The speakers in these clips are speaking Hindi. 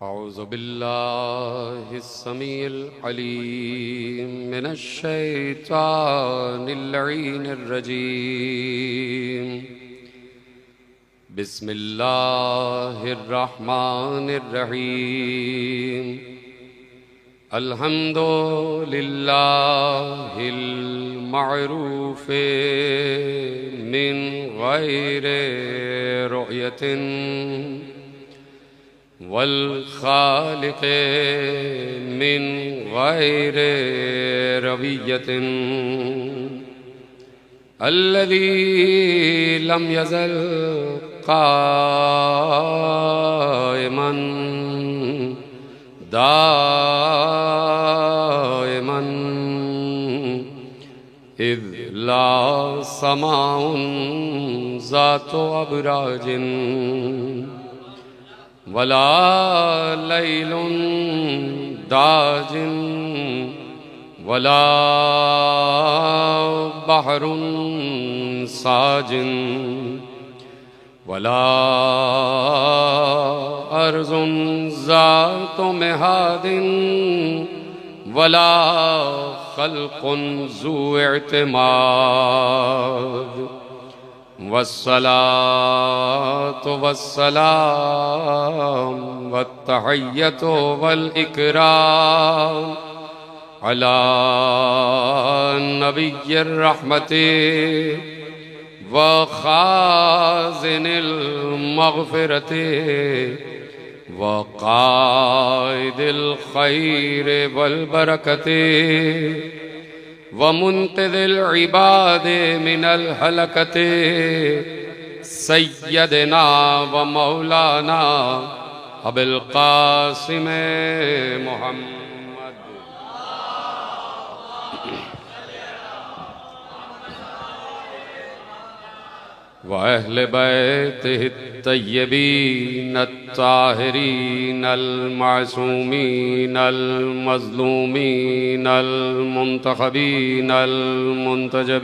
औज़ु बिल्लाहिस समीइल अलीम मिनश शैतानिर लईनिर रजीम। बिस्मिल्लाहिर रहमानिर रहीम। अल्हम्दुलिल्लाहिल मअरूफ़े मिन गैरि रुयतिन वल खालिक़े मिन गैरि रवियतिन अल्लज़ी लम यज़ल क़ाइमन दाइमन इज़ ला समाउन ज़ातु अबराजिन वला लैलुन दाजिन वला बहरुन साजिन वला अर्ज़ुन ज़ातु मिहादिन वला खल्क़ुन ज़ू इअ्तिमाद वस्सलातु वस्सलाम वत्तहिय्यतु वल इकराम अला नबिय्यिर रहमति व खाज़िनिल मग़फ़िरति व क़ाइदिल ख़ैर वल बरकति व मुन्क़िज़िल इबादे मिनल हलकते सय्यदना व मौलाना अबुल क़ासिम मुहम्मद व अहले बैतिहि तय्यबीन अत्ताहिरीन अल-मासूमीन अल-मज़लूमीन अल-मुंतखबीन अल-मुंतजबीन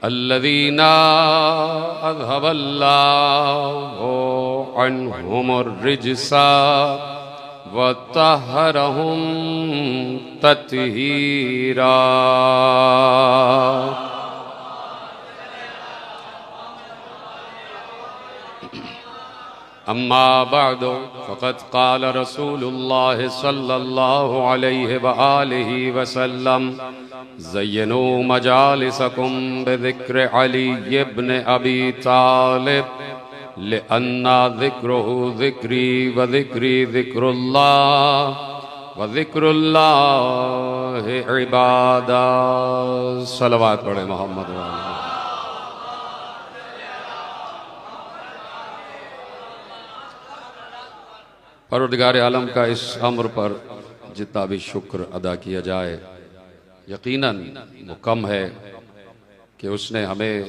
अल्लज़ीना अज़हबल्लाहु अन्हुमुर रिज्सा व तहहरहुम तत्हीरा। अम्मा बअदु फ़क़द क़ाल रसूलुल्लाह सल्लल्लाहु अलैहि व आलिहि वसल्लम ज़य्यनू मजालिसकुम बिज़िक्रि अली इब्न अबी तालिब लिअन्ना ज़िक्रुहु ज़िक्री व ज़िक्री ज़िक्रुल्लाह व ज़िक्रुल्लाहि इबादा। सलवात पढ़े मोहम्मद व परवरदिगार आलम का इस अम्र पर जितना भी शुक्र अदा किया जाए यकीनन वो कम है कि उसने हमें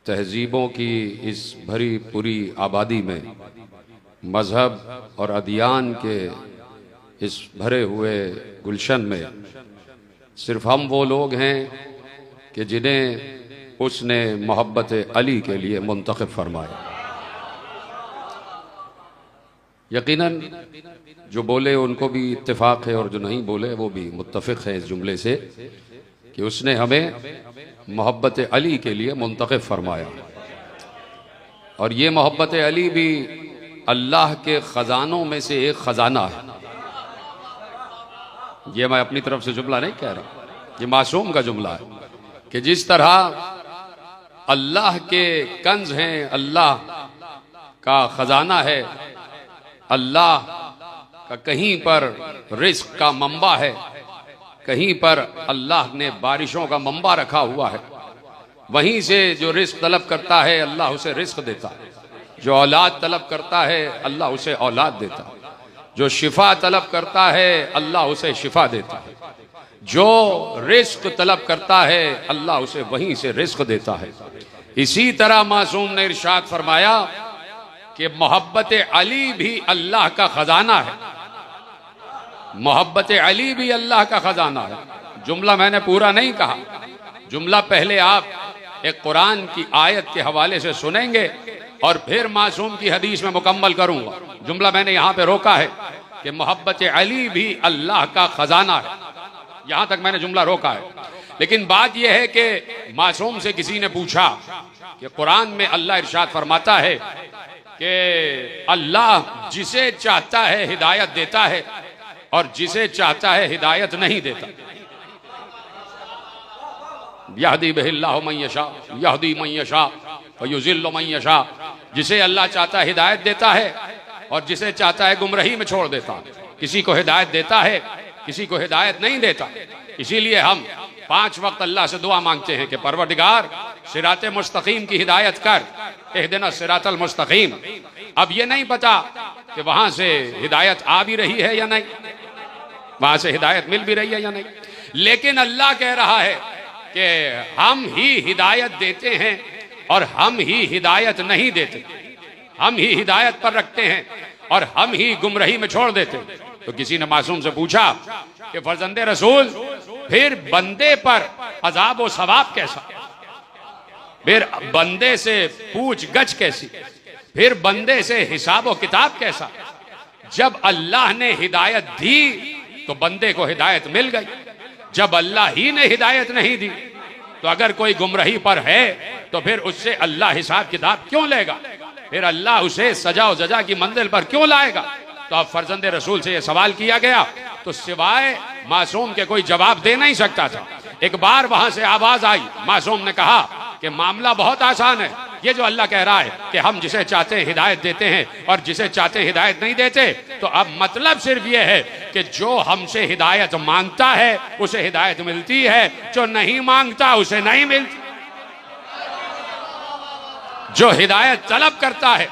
तहजीबों की इस भरी पूरी आबादी में मज़हब और अदियान के इस भरे हुए गुलशन में सिर्फ हम वो लोग हैं कि जिन्हें उसने मोहब्बत अली के लिए मुंतखब फरमाया। यकीनन जो बोले उनको भी इत्तेफाक है और जो नहीं बोले वो भी मुत्तफिक है इस जुमले से कि उसने हमें मोहब्बत अली के लिए मुंतखब फरमाया। और ये मोहब्बत अली भी अल्लाह के ख़जानों में से एक ख़जाना है। ये मैं अपनी तरफ से जुमला नहीं कह रहा, ये मासूम का जुमला है कि जिस तरह अल्लाह के कंज हैं, अल्लाह का ख़जाना है, अल्लाह का कहीं पर रिज़्क़ का मंबा है, कहीं पर अल्लाह ने बारिशों का मंबा रखा हुआ है, वहीं से जो रिज़्क़ तलब करता है अल्लाह उसे रिज़्क़ देता है, जो औलाद तलब करता है अल्लाह उसे औलाद देता है, जो शिफा तलब करता है अल्लाह उसे शिफा देता है, जो रिज़्क़ तलब करता है अल्लाह उसे वहीं से रिज़्क़ देता है। इसी तरह मासूम ने इरशाद फरमाया कि मोहब्बत अली भी अल्लाह का खजाना है, मोहब्बत अली भी अल्लाह का खजाना है। जुमला मैंने पूरा नहीं कहा, जुमला पहले आप एक कुरान की आयत के हवाले से सुनेंगे और फिर मासूम की हदीस में मुकम्मल करूंगा। जुमला मैंने यहां पे रोका है कि मोहब्बत अली भी अल्लाह का खजाना है, यहां तक मैंने जुमला रोका है। लेकिन बात यह है कि मासूम से किसी ने पूछा कि कुरान में अल्लाह इरशाद फरमाता है कि अल्लाह जिसे चाहता है हिदायत देता है और जिसे चाहता है हिदायत नहीं देता। यहदी बिहिल्लाहु मन यशा यहदी मन यशा व युज़िल्लु मन यशा। जिसे अल्लाह चाहता है हिदायत देता है और जिसे चाहता है गुमराही में छोड़ देता है। किसी को हिदायत देता है, किसी को हिदायत नहीं देता। इसीलिए हम 5 वक्त अल्लाह से दुआ मांगते हैं कि परवरदिगार सिराते मुस्तकीम की हिदायत कर, इहदिना सिरातल मुस्तकीम। अब ये नहीं पता कि वहां से हिदायत आ भी रही है या नहीं, वहां से हिदायत मिल भी रही है या नहीं, लेकिन अल्लाह कह रहा है कि हम ही हिदायत देते हैं और हम ही हिदायत नहीं देते, हम ही हिदायत पर रखते हैं और हम ही गुमराही में छोड़ देते। तो किसी ने मासूम से पूछा कि फर्जंदे रसूल फिर बंदे पर अजाब व सवाब कैसा, फिर बंदे से पूछ गछ कैसी, फिर बंदे से हिसाब व किताब कैसा। जब अल्लाह ने हिदायत दी तो बंदे को हिदायत मिल गई, जब अल्लाह ही ने हिदायत नहीं दी तो अगर कोई गुमराही पर है तो फिर उससे अल्लाह हिसाब किताब क्यों लेगा, फिर अल्लाह उसे सजा व जजा की मंजिल पर क्यों लाएगा। तो अब फर्जंदे रसूल से यह सवाल किया गया तो सिवाय मासूम के कोई जवाब दे नहीं सकता था। एक बार वहां से आवाज आई, मासूम ने कहा कि मामला बहुत आसान है, ये जो अल्लाह कह रहा है कि हम जिसे चाहते हैं हिदायत देते हैं और जिसे चाहते हैं हिदायत नहीं देते, तो अब मतलब सिर्फ ये है कि जो हमसे हिदायत मांगता है उसे हिदायत मिलती है, जो नहीं मांगता उसे नहीं मिलती। जो हिदायत तलब करता है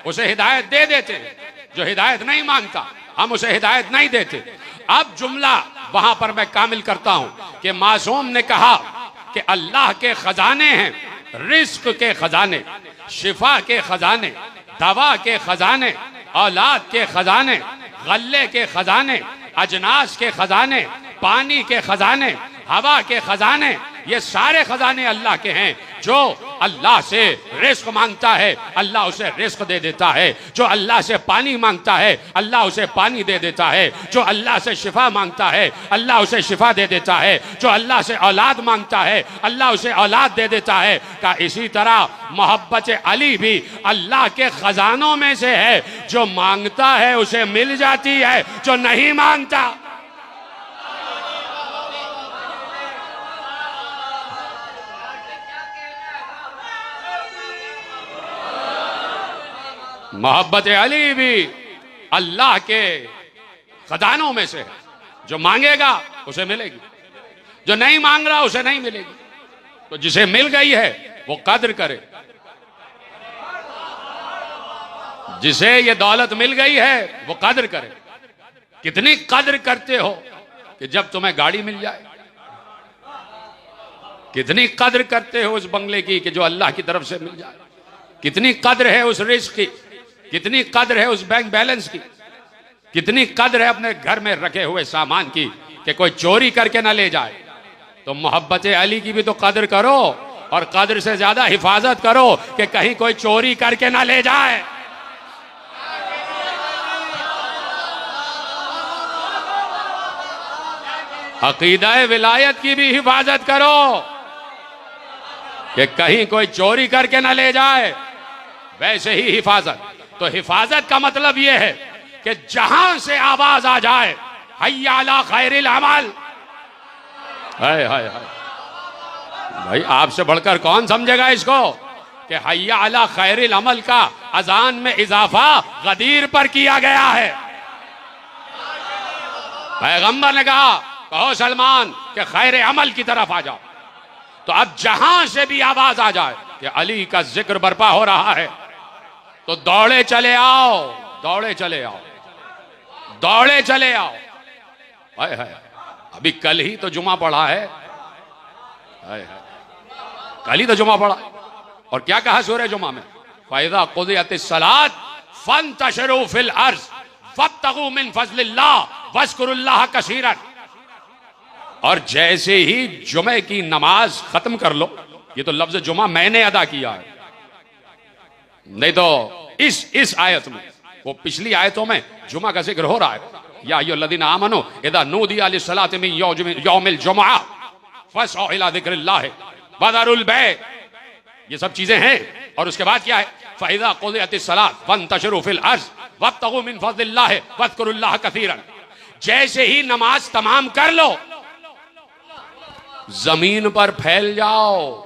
उसे हिदायत दे देते हैं, जो हिदायत नहीं मांगता हम उसे हिदायत नहीं देते। अब जुमला वहां पर मैं कामिल करता हूं कि मासूम ने कहा कि अल्लाह के खजाने हैं, रिस्क के खजाने, शिफा के खजाने, दवा के खजाने, औलाद के खजाने, गल्ले के खजाने, अजनास के खजाने, पानी के खजाने, हवा के खजाने, ये सारे खजाने अल्लाह के हैं। जो अल्लाह से रिस्क मांगता है अल्लाह उसे रिस्क दे देता है, जो अल्लाह से पानी मांगता है अल्लाह उसे पानी दे देता है, जो अल्लाह से शिफा मांगता है अल्लाह उसे शिफा दे देता है, जो अल्लाह से औलाद मांगता है अल्लाह उसे औलाद दे देता है। का इसी तरह मोहब्बत अली भी अल्लाह के खजानों में से है, जो मांगता है उसे मिल जाती है, जो नहीं मांगता मोहब्बत अली भी अल्लाह के खजानों में से है, जो मांगेगा उसे मिलेगी, जो नहीं मांग रहा उसे नहीं मिलेगी। तो जिसे मिल गई है वो कद्र करे, जिसे ये दौलत मिल गई है वो कद्र करे। कितनी कद्र करते हो कि जब तुम्हें गाड़ी मिल जाए, कितनी कद्र करते हो उस बंगले की कि जो अल्लाह की तरफ से मिल जाए, कितनी कद्र है उस रिस्क की, कितनी कद्र है उस बैंक बैलेंस की, कितनी कद्र है अपने घर में रखे हुए सामान की कि कोई चोरी करके ना ले जाए। तो मोहब्बत अली की भी तो कद्र करो और कद्र से ज्यादा हिफाजत करो कि कहीं कोई चोरी करके ना ले जाए। अकीदा विलायत की भी हिफाजत करो कि कहीं कोई चोरी करके ना ले जाए। वैसे ही हिफाजत, तो हिफाजत का मतलब यह है कि जहां से आवाज आ जाए हय्या अला खैरिल अमल, हाय हाय हाय, भाई आपसे बढ़कर कौन समझेगा इसको कि हय्या अला खैरिल अमल का अजान में इजाफा गदीर पर किया गया है। पैगंबर ने कहा कहो सलमान कि खैर अमल की तरफ आ जाओ। तो अब जहां से भी आवाज आ जाए कि अली का जिक्र बर्पा हो रहा है तो दौड़े चले आओ, दौड़े चले आओ, दौड़े चले आओ। हाय हाय, अभी कल ही तो जुमा पढ़ा है, हाय हाय, कल ही तो जुमा पढ़ा। और क्या कहा सूरह जुमा में, फ़इज़ा क़ुदियतिस सलात फ़ंतशिरू फ़िल अर्ज़ वब्तगू मिन फ़ज़लिल्लाह वज़्कुरुल्लाह कसीरन। और जैसे ही जुमे की नमाज खत्म कर लो, ये तो लफ्ज जुमा मैंने अदा किया है, नहीं तो इस आयत में, वो पिछली आयतों में जुमा का जिक्र हो रहा है। या अय्युहल्लज़ीना आमनू इज़ा नूदिया लिस्सलाति मिन यौमिल जुमआ फस्अू इला ज़िक्रिल्लाह वज़रुल बै', ये सब चीजें हैं। और उसके बाद क्या है, फ़इज़ा क़ुज़ियतिस सलात फ़ंतशिरू फ़िल अर्ज़ वब्तगू मिन फ़ज़लिल्लाह वज़कुरुल्लाह कसीरन। जैसे ही नमाज तमाम कर लो, जमीन पर फैल जाओ।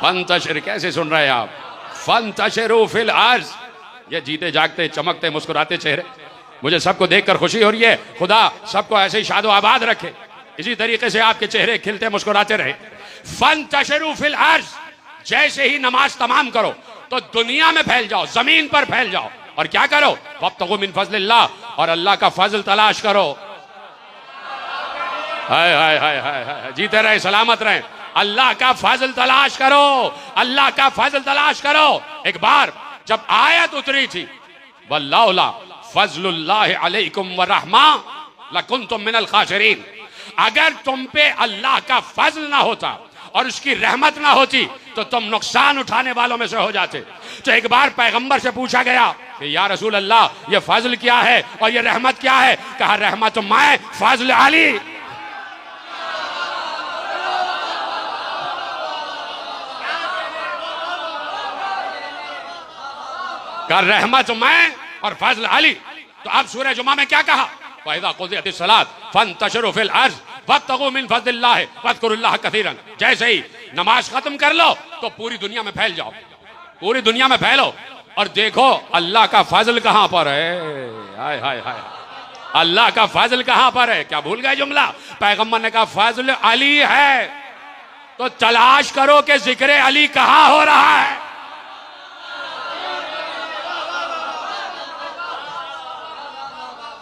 फंतशिर, कैसे सुन रहे हैं आप? फंतशिरू फ़िल अर्ज़, ये जीते जागते चमकते मुस्कुराते चेहरे, मुझे सबको देखकर खुशी हो रही है। खुदा सबको ऐसे ही शादो आबाद रखे, इसी तरीके से आपके चेहरे खिलते मुस्कुराते रहे। फंतशिरू फ़िल अर्ज़, जैसे ही नमाज तमाम करो तो दुनिया में फैल जाओ, जमीन पर फैल जाओ। और क्या करो? वब्तगू मिन फ़ज़लिल्लाह, और अल्लाह का फजल तलाश करो। हाय हाय हाय हाय हाय, जीते रहे सलामत रहे। अल्लाह का फजल तलाश करो, अल्लाह का फजल तलाश करो। एक बार जब आयत उतरी थी, वल्लौला फज़लुल्लाहि अलैकुम व रहमा लकुंतुम मिनल खासिरीन, अगर तुम पे अल्लाह का फजल ना होता और उसकी रहमत ना होती तो तुम नुकसान उठाने वालों में से हो जाते। तो एक बार पैगंबर से पूछा गया कि या रसूल अल्लाह, ये फजल क्या है और ये रहमत क्या है? कहा रहमत मैं फजल अली। कहा रहमत मैं और फजल अली। तो अब सूरह जुमा में क्या कहा? फ़इज़ा क़ुज़ियतिस सलात फ़ंतशिरू फ़िल अर्ज़ वब्तगू मिन फ़ज़लिल्लाह वज़कुरुल्लाह कसीरन। जैसे ही नमाज खत्म कर लो तो पूरी दुनिया में फैल जाओ, पूरी दुनिया में फैलो और देखो अल्लाह का फजल कहां पर है। हाय हाय हाय, अल्लाह का फजल कहां पर है? क्या भूल गए जुमला? पैगंबर ने कहा फजल अली है, तो तलाश करो कि जिक्र अली कहां हो रहा है।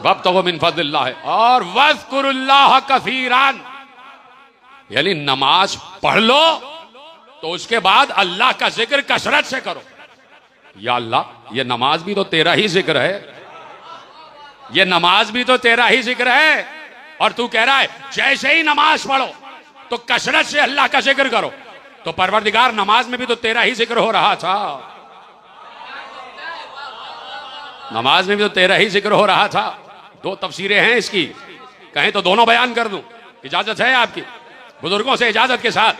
वब्तगू मिन फ़ज़लिल्लाह और वज़कुरुल्लाह कसीरन, यानी नमाज पढ़ लो तो उसके बाद अल्लाह का जिक्र कसरत से करो। या अल्लाह, ये नमाज भी तो तेरा ही जिक्र है, ये नमाज भी तो तेरा ही जिक्र है, और तू कह रहा है जैसे ही नमाज पढ़ो तो कसरत से अल्लाह का जिक्र करो। तो परवरदिगार, नमाज में भी तो तेरा ही जिक्र हो रहा था, नमाज में भी तो तेरा ही जिक्र हो रहा था। दो तफसीरें हैं इसकी, कहें तो दोनों बयान कर दूं, इजाजत है आपकी? बुजुर्गों से इजाजत के साथ,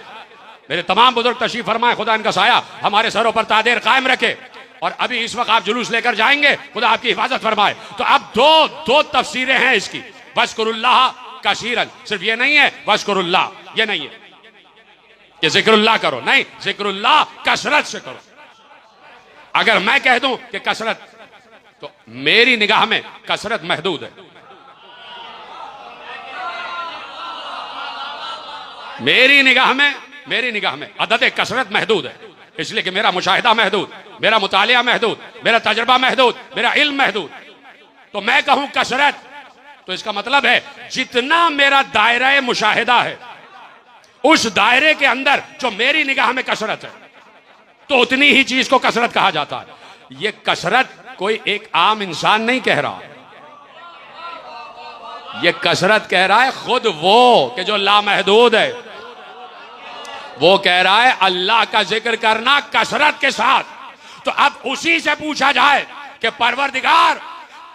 मेरे तमाम बुजुर्ग तशरीफ फरमाए, खुदा इनका साया हमारे सरों पर तादेर कायम रखे। और अभी इस वक्त आप जुलूस लेकर जाएंगे, खुदा आपकी हिफाजत फरमाए। तो अब दो तफसीरें हैं इसकी। वज़कुरुल्लाह कसीरन, सिर्फ ये नहीं है वज़कुरुल्लाह, ये नहीं है कि जिक्रुल्लाह करो, नहीं, जिक्रुल्लाह कसरत से करो। अगर मैं कह दूं कि कसरत, तो मेरी निगाह में कसरत महदूद है, मेरी निगाह में अदद कसरत महदूद है, इसलिए कि मेरा मुशाहिदा महदूद, मेरा मुतालिया महदूद, मेरा तजर्बा महदूद, मेरा इल्म महदूद। तो मैं कहूं कसरत, तो इसका मतलब है जितना मेरा दायरा मुशाहिदा है, उस दायरे के अंदर जो मेरी निगाह में कसरत है, तो उतनी ही चीज को कसरत कहा जाता है। ये कसरत कोई एक आम इंसान नहीं कह रहा, ये कसरत कह रहा है खुद वो कि जो लामहदूद है, वो कह रहा है अल्लाह का जिक्र करना कसरत के साथ। तो अब उसी से पूछा जाए कि परवरदिगार,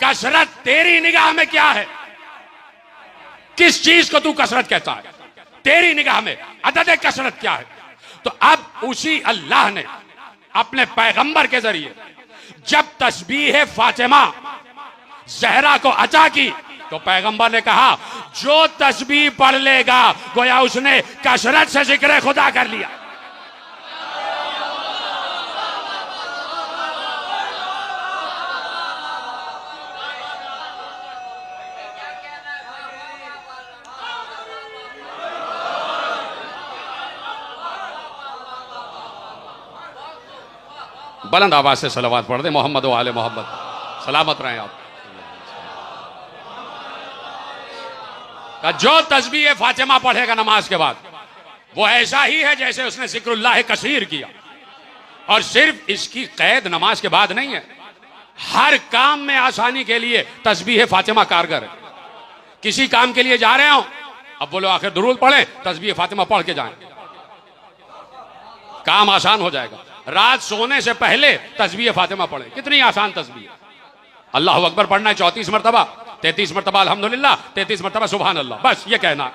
कसरत तेरी निगाह में क्या है? किस चीज को तू कसरत कहता है? तेरी निगाह में अदद कसरत क्या है? तो अब उसी अल्लाह ने अपने पैगंबर के जरिए जब तस्बीह फातिमा ज़हरा को अता की, तो पैगंबर ने कहा जो तस्बीह पढ़ लेगा गोया उसने कसरत से जिक्र खुदा कर लिया। बुलंद आवाज से सलावत पढ़ दे, मोहम्मद व आले मोहम्मद, सलामत रहें आप। जो तस्बीह फातिमा पढ़ेगा नमाज के बाद, वो ऐसा ही है जैसे उसने जिक्रुल्लाह कसीर किया। और सिर्फ इसकी कैद नमाज के बाद नहीं है, हर काम में आसानी के लिए तस्बीह फातिमा कारगर है। किसी काम के लिए जा रहे हो, अब बोलो आखिर दुरूद पढ़ें, तस्बीह फातिमा पढ़ के जाएं, काम आसान हो जाएगा। रात सोने से पहले तस्बीह फातिमा पढ़े। कितनी आसान तस्बीह। अल्लाह अकबर पढ़ना है 34 मरतबा, 33 मरतबा अल्हम्दुलिल्लाह, 33 मरतबा सुभान अल्लाह, बस ये कहना।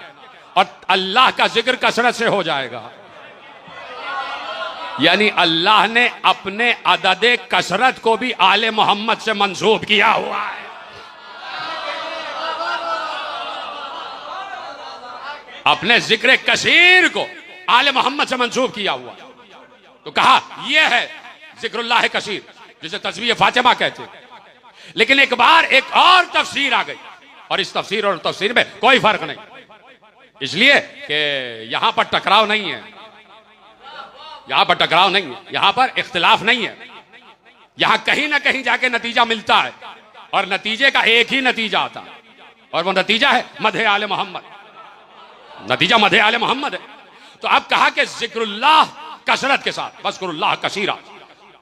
और अल्लाह का जिक्र कसरत से हो जाएगा। यानी अल्लाह ने अपने अददे कसरत को भी आले मोहम्मद से मंसूब किया हुआ है। अपने जिक्र कसीर को आले मोहम्मद से मंसूब किया हुआ। तो कहा यह है जिक्रुल्लाह कसीर, जिसे तस्बीह फातिमा कहते। लेकिन एक बार एक और तफसीर आ गई, और इस तफसीर और तफसीर में कोई फर्क नहीं, इसलिए कि यहां पर टकराव नहीं है, यहां पर टकराव नहीं है, यहां पर इख्तिलाफ नहीं है। यहां कहीं ना कहीं जाके नतीजा मिलता है, और नतीजे का एक ही नतीजा आता है, और वो नतीजा है मदहे आले मोहम्मद। नतीजा मदहे आले मोहम्मद है। तो अब कहा कि जिक्रुल्लाह कसरत के साथ, वज़्कुरुल्लाह कसीरा,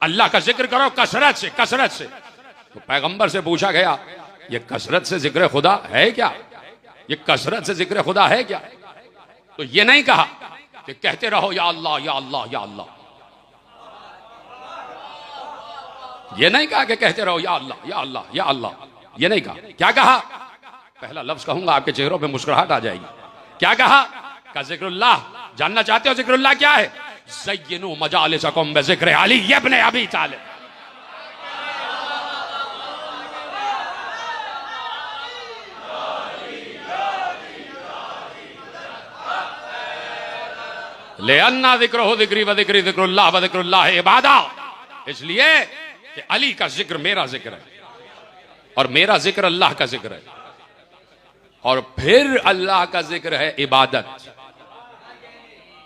अल्लाह का जिक्र करो कसरत से, कसरत से। तो पैगंबर से पूछा गया, ये कसरत से जिक्र खुदा है क्या? ये कसरत से जिक्र खुदा है क्या? तो ये नहीं कहा कि कहते रहो या अल्लाह या अल्लाह या अल्लाह, ये नहीं कहा कि कहते रहो या अल्लाह या अल्लाह या अल्लाह, ये नहीं कहा। क्या कहा? पहला लफ्ज कहूंगा आपके चेहरों पे मुस्कुराहट आ जाएगी। क्या कहा? का जिक्रुल्लाह। जानना चाहते हो जिक्रुल्लाह क्या है? ज़य्यिनू मजालिसकुम बिज़िक्र अली इब्न अबी तालिब। लेअन्ना ज़िक्रुहु ज़िक्री व ज़िक्री ज़िक्रुल्लाह व ज़िक्रुल्लाह इबादा। इसलिए कि अली का जिक्र मेरा जिक्र है, और मेरा जिक्र अल्लाह का जिक्र है, और फिर अल्लाह का जिक्र है इबादत।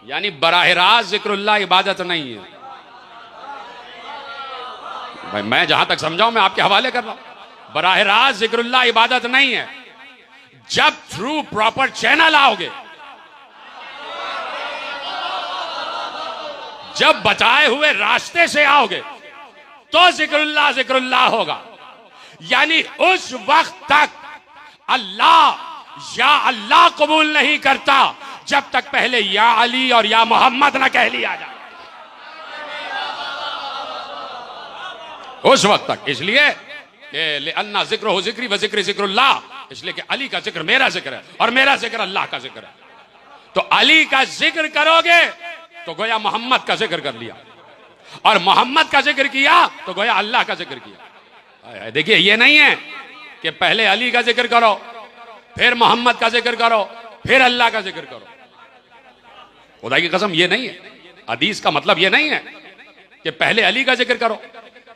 यानी बराह रास्त जिक्रुल्लाह इबादत नहीं है। भाई मैं जहां तक समझाऊं, मैं आपके हवाले कर रहा हूं। बराह रास्त जिक्रुल्लाह इबादत नहीं है। जब थ्रू प्रॉपर चैनल आओगे, जब बताए हुए रास्ते से आओगे, तो जिक्रुल्लाह जिक्रुल्लाह होगा। यानी उस वक्त तक अल्लाह या अल्लाह कबूल नहीं करता जब तक पहले या अली और या मोहम्मद ना कह लिया जाए, उस वक्त तक। इसलिए अन्ना जिक्र हो जिक्री व जिक्र जिक्रुल्लाह, इसलिए कि अली का जिक्र मेरा जिक्र है, और मेरा जिक्र अल्लाह का जिक्र है। तो अली का जिक्र करोगे तो गोया मोहम्मद का जिक्र कर लिया, और मोहम्मद का जिक्र किया तो गोया अल्लाह का जिक्र किया। देखिए ये नहीं है कि पहले अली का जिक्र करो, फिर मोहम्मद का जिक्र करो, फिर अल्लाह का जिक्र करो। खुदा की कसम ये नहीं है। हदीस का मतलब ये नहीं है कि पहले अली का जिक्र करो,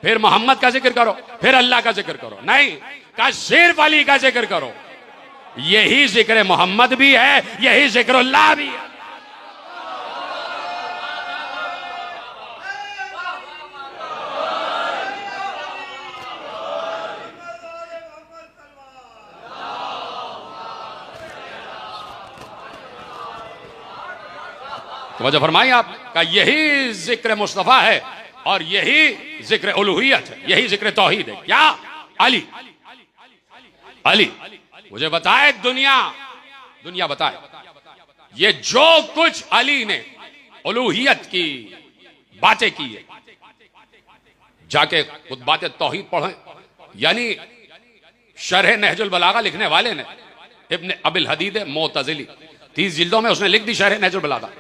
फिर मोहम्मद का जिक्र करो, फिर अल्लाह का जिक्र करो। नहीं, का सिर्फ अली का जिक्र करो। यही जिक्र मोहम्मद भी है, यही जिक्रुल्लाह भी है। तो वजह फरमाई आपका, यही जिक्र मुस्तफा है, और यही जिक्र उलूहियत है, यही जिक्र तौहीद है। क्या? अली। अली मुझे बताए, दुनिया बताए, ये जो कुछ अली ने उलूहियत की बातें की है, जाके खुद बातें तौहीद पढ़ें। यानी शरह नहजुल बलागा लिखने वाले ने, इब्न अबिल हदीद मोतजिली, 30 जिल्दों में उसने लिख दी शरह नहजुल बलागा।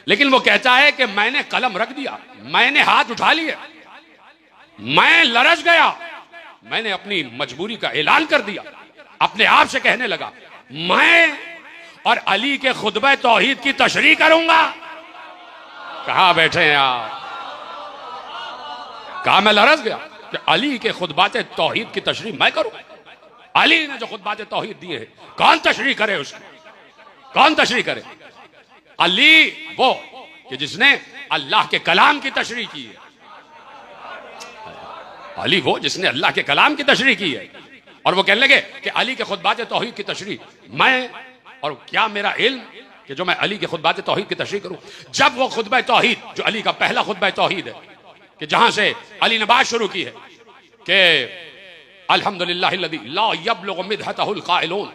लेकिन वो कहता है कि मैंने कलम रख दिया, मैंने हाथ उठा लिए, मैं लरज गया, मैंने अपनी मजबूरी का ऐलान कर दिया, अपने आप से कहने लगा मैं और अली के खुतबे तौहीद की तशरीह करूंगा। कहां बैठे हैं आप? कहा मैं लरज गया कि अली के खुतबाते तौहीद की तशरीह मैं करूं। अली ने जो खुतबाते तौहीद दिए हैं, कौन तशरीह करे उसकी? कौन तशरीह करे? अली वो कि जिसने अल्लाह के कलाम की तशरीह की है। अली वो जिसने अल्लाह के कलाम की तशरीह की है। और वो कहने लगे कि अली के खुतबात तौहीद की तशरीह मैं, और क्या मेरा इल्म कि जो मैं अली के खुतबात तौहीद की तशरीह करूं। जब वो खुतबा तौहीद, जो अली का पहला खुतबा तौहीद है, कि जहां से अली ने बात शुरू की है कि अल्हम्दुलिल्लाहिल्लज़ी ला यब्लुगु मिदहतहुल क़ाइलून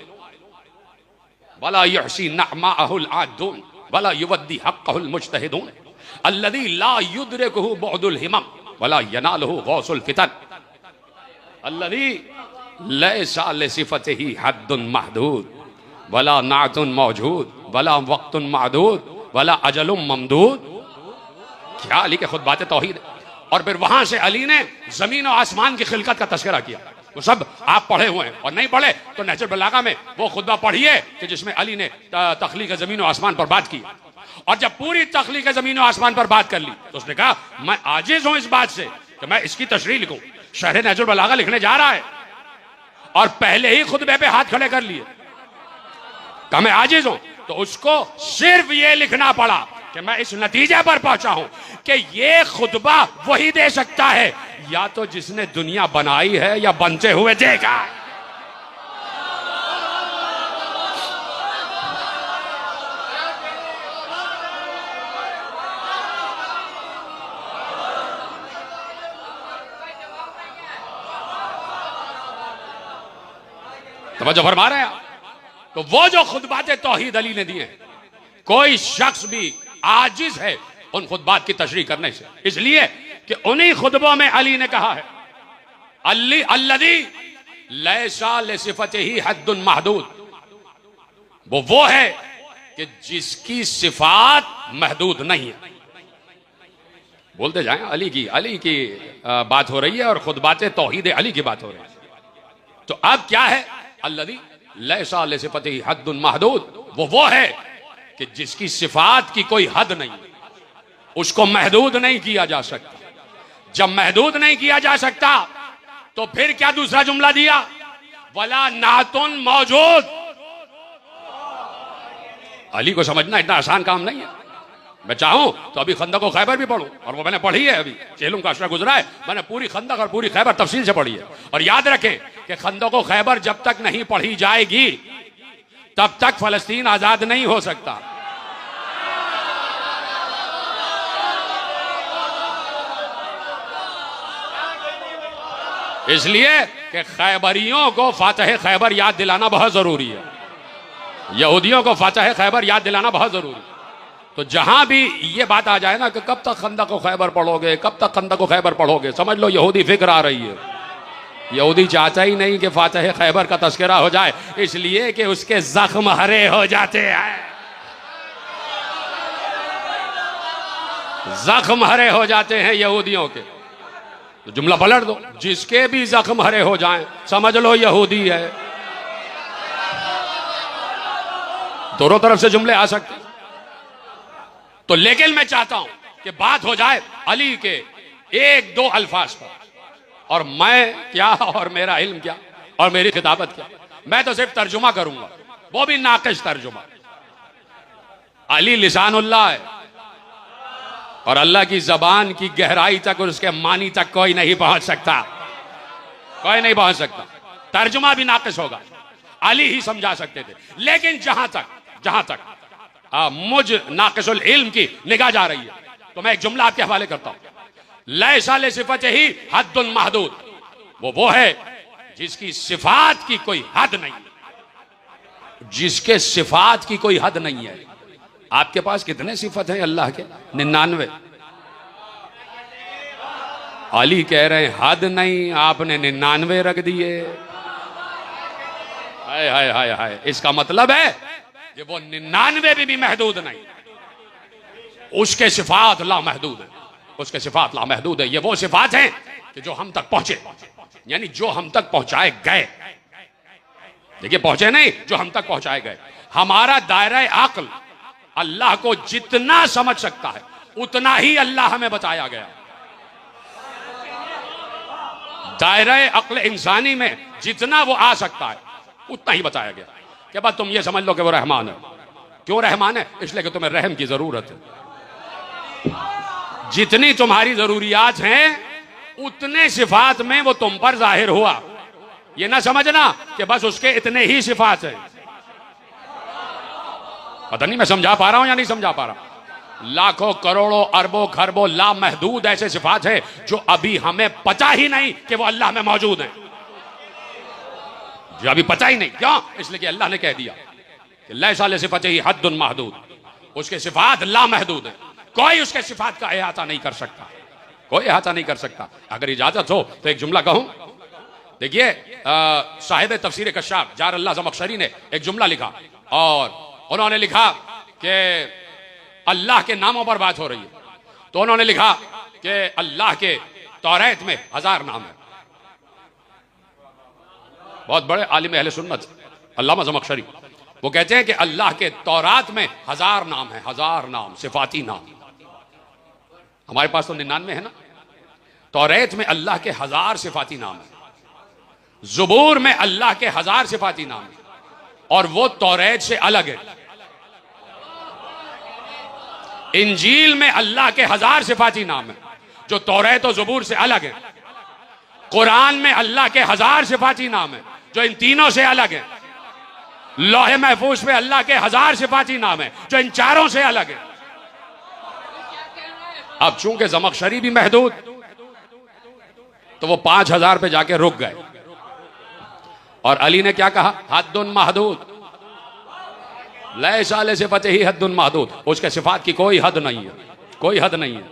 वला युहसी नअमाहुल आदून वला युवद्दी हक़्क़हुल मुज्तहिदून। अल्लज़ी ला युद्रिकुहु बुअदुल हिमम वला यनालुहु गौसुल फितन, अल्लज़ी लैसा लिसिफ़तिही हद्दुन महदूद वला नाअतुन मौजूद वला वक्तुन मादूद वला अजलुम ममदूद। क्या अली के खुतबात तौहीद। और फिर वहां से अली ने जमीन और आसमान की खिलकत का तस्करा किया। तो सब आप पढ़े हुए हैं, और नहीं पढ़े तो नहजुल बलागा में वो खुतबा पढ़िए कि जिसमें अली ने तख्लीक जमीन और आसमान पर बात की। और जब पूरी तख्लीक जमीन और आसमान पर बात कर ली तो उसने कहा मैं आजिज हूं इस बात से कि मैं इसकी तशरीह लिखूं। शरह नहजुल बलागा लिखने जा रहा है और पहले ही खुतबे पे हाथ खड़े कर लिए कि मैं आजिज हूं। तो उसको सिर्फ ये लिखना पड़ा कि मैं इस नतीजे पर पहुंचा हूं कि ये खुतबा वही दे सकता है या तो जिसने दुनिया बनाई है या बनते हुए देखा है। तवज्जो फरमा रहे हैं। तो वो जो खुतबात तौहीद अली ने दिए, कोई शख्स भी आजिज है उन खुतबात की तशरीह करने से, इसलिए कि उन्हीं खुतबों में अली ने कहा है अल्लज़ी लैसा लिसिफ़तिही हद्दुन महदूद, वो है कि जिसकी सिफात महदूद नहीं है। बोलते जाएं अली की बात हो रही है और खुतबात तौहीद अली की बात हो रही है। तो अब क्या है अल्लज़ी लैसा लिसिफ़तिही हद्दुन महदूद, वो है कि जिसकी सिफात की कोई हद नहीं, उसको महदूद नहीं किया जा सकता। जब महदूद नहीं किया जा सकता तो फिर क्या दूसरा जुमला दिया, वला नातुन मौजूद। अली को समझना इतना आसान काम नहीं है। मैं चाहूं तो अभी खंदक और खैबर भी पढ़ूं, और वो मैंने पढ़ी है, अभी चेलुम का अशरा गुजरा है, मैंने पूरी खंदक और पूरी खैबर तफसील से पढ़ी है। और याद रखें कि खंदक और खैबर जब तक नहीं पढ़ी जाएगी तब तक फलस्तीन आजाद नहीं हो सकता। इसलिए कि खैबरियों को फातह खैबर याद दिलाना बहुत जरूरी है, यहूदियों को फातह खैबर याद दिलाना बहुत जरूरी है। तो जहां भी ये बात आ जाए ना कि कब तक खंदक को खैबर पढ़ोगे, कब तक खंदक को खैबर पढ़ोगे, समझ लो यहूदी फिक्र आ रही है। यहूदी चाहता ही नहीं कि फातह खैबर का तस्करा हो जाए, इसलिए कि उसके जख्म हरे हो जाते हैं, जख्म हरे हो जाते हैं यहूदियों के। तो जुमला पलट दो, जिसके भी जख्म हरे हो जाएं समझ लो यहूदी है। दोनों तरफ से जुमले आ सकते। तो लेकिन मैं चाहता हूं कि बात हो जाए अली के एक दो अल्फाज पर, और मैं क्या और मेरा इल्म क्या और मेरी खिताबत क्या, मैं तो सिर्फ तर्जुमा करूंगा, वो भी नाकिश तर्जुमा। अली लिसानुल्लाह है और अल्लाह की जबान की गहराई तक और उसके मानी तक कोई नहीं पहुंच सकता, कोई नहीं पहुंच सकता। तर्जुमा भी नाकिश होगा, अली ही समझा सकते थे। लेकिन जहां तक मुझ नाकिसुल इल्म की निगाह जा रही है, तो मैं एक जुमला आपके हवाले करता हूं, लैसा लिसिफ़तिही हद्दुन महदूद, वो है जिसकी सिफात की कोई हद नहीं, जिसके सिफात की कोई हद नहीं है। आपके पास कितने सिफत हैं अल्लाह के? 99। अली कह रहे हैं हद नहीं, आपने 99 रख दिए। हाय हाय हाय हाय, इसका मतलब है कि वो 99 भी महदूद नहीं, उसके सिफात ला महदूद है, उसके सिफात ला महदूद है। ये वो सिफात हैं कि जो हम तक पहुंचे, यानी जो हम तक पहुंचाए गए। देखिए पहुंचे नहीं, जो हम तक पहुंचाए गए। हमारा दायरा अक्ल अल्लाह को जितना समझ सकता है उतना ही अल्लाह हमें बताया गया। दायरा अक्ल इंसानी में जितना वो आ सकता है उतना ही बताया गया कि बस तुम ये समझ लो कि वो रहमान है। क्यों रहमान है? इसलिए कि तुम्हें रहम की जरूरत है। जितनी तुम्हारी जरूरियात हैं उतने सिफात में वो तुम पर जाहिर हुआ। ये ना समझना कि बस उसके इतने ही सिफात हैं। पता नहीं मैं समझा पा रहा हूं या नहीं समझा पा रहा। लाखों करोड़ों अरबों खरबों लामहदूद ऐसे सिफात हैं जो अभी हमें पता ही नहीं कि वो अल्लाह में मौजूद हैं, जो अभी पता ही नहीं। क्यों? इसलिए कि अल्लाह ने कह दिया कि लैसा लिसिफ़तिही हद्दुन महदूद, उसके सिफात लामहदूद हैं। कोई उसके सिफात का अहाता नहीं कर सकता, कोई अहाता नहीं कर सकता। अगर इजाजत हो तो एक जुमला कहूं। देखिए साहिब तफसीर कश्शाफ जार अल्लाह ज़मख़शरी ने एक जुमला लिखा और उन्होंने लिखा कि अल्लाह के नामों पर बात हो रही है, तो उन्होंने लिखा कि अल्लाह के तौरात में 1000 नाम है। बहुत बड़े आलिम अहले सुन्नत अल्लामा ज़मख़शरी, वो कहते हैं कि अल्लाह के तौरात में 1000 नाम है, 1000 नाम, सिफाती नाम। हमारे पास तो 99 है ना। तौरात में अल्लाह के 1000 सिफाती नाम है, ज़ुबूर में अल्लाह के 1000 सिफाती नाम है, और वो तौरात से अलग है। इंजील में अल्लाह के 1000 सिफाती नाम है जो तौरात और ज़ुबूर से अलग है। कुरान में अल्लाह के 1000 सिफाती नाम है जो इन तीनों से अलग है। लौहे महफूज में अल्लाह के 1000 सिफाती नाम है जो इन चारों से अलग है। अब चूंकि ज़मख़शरी भी महदूद, तो वो 5000 पे जाके रुक गए, और अली ने क्या कहा? हद्दुन महदूद, लैसा लिसिफ़तिही हद्दुन महदूद, उसके सिफात की कोई हद नहीं है, कोई हद नहीं है।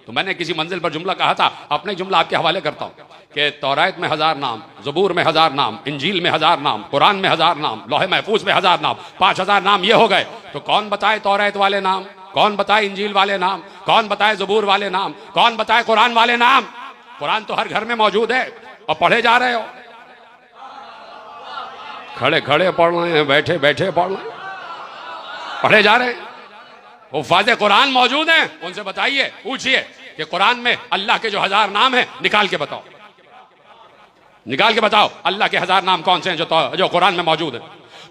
तो मैंने किसी मंजिल पर जुमला कहा था, अपने जुमला आपके हवाले करता हूं कि तौरात में 1000 नाम, ज़बूर में 1000 नाम, इंजील में 1000 नाम, कुरान में 1000 नाम, लौहे महफूज में 1000 नाम, 5000 नाम ये हो गए। तो कौन बताए तौरात वाले नाम, कौन बताए इंजील वाले नाम, कौन बताए ज़बूर वाले नाम, कौन बताए कुरान वाले नाम? कुरान तो हर घर में मौजूद है और पढ़े जा रहे हो। खड़े खड़े पढ़ रहे हैं, बैठे बैठे पढ़ रहे हैं, पढ़े जा रहे हैं। हुफ़ाज़े कुरान मौजूद हैं, उनसे बताइए, पूछिए कि कुरान में अल्लाह के जो 1000 नाम हैं निकाल के बताओ, निकाल के बताओ अल्लाह के 1000 नाम कौन से हैं जो कुरान में मौजूद है।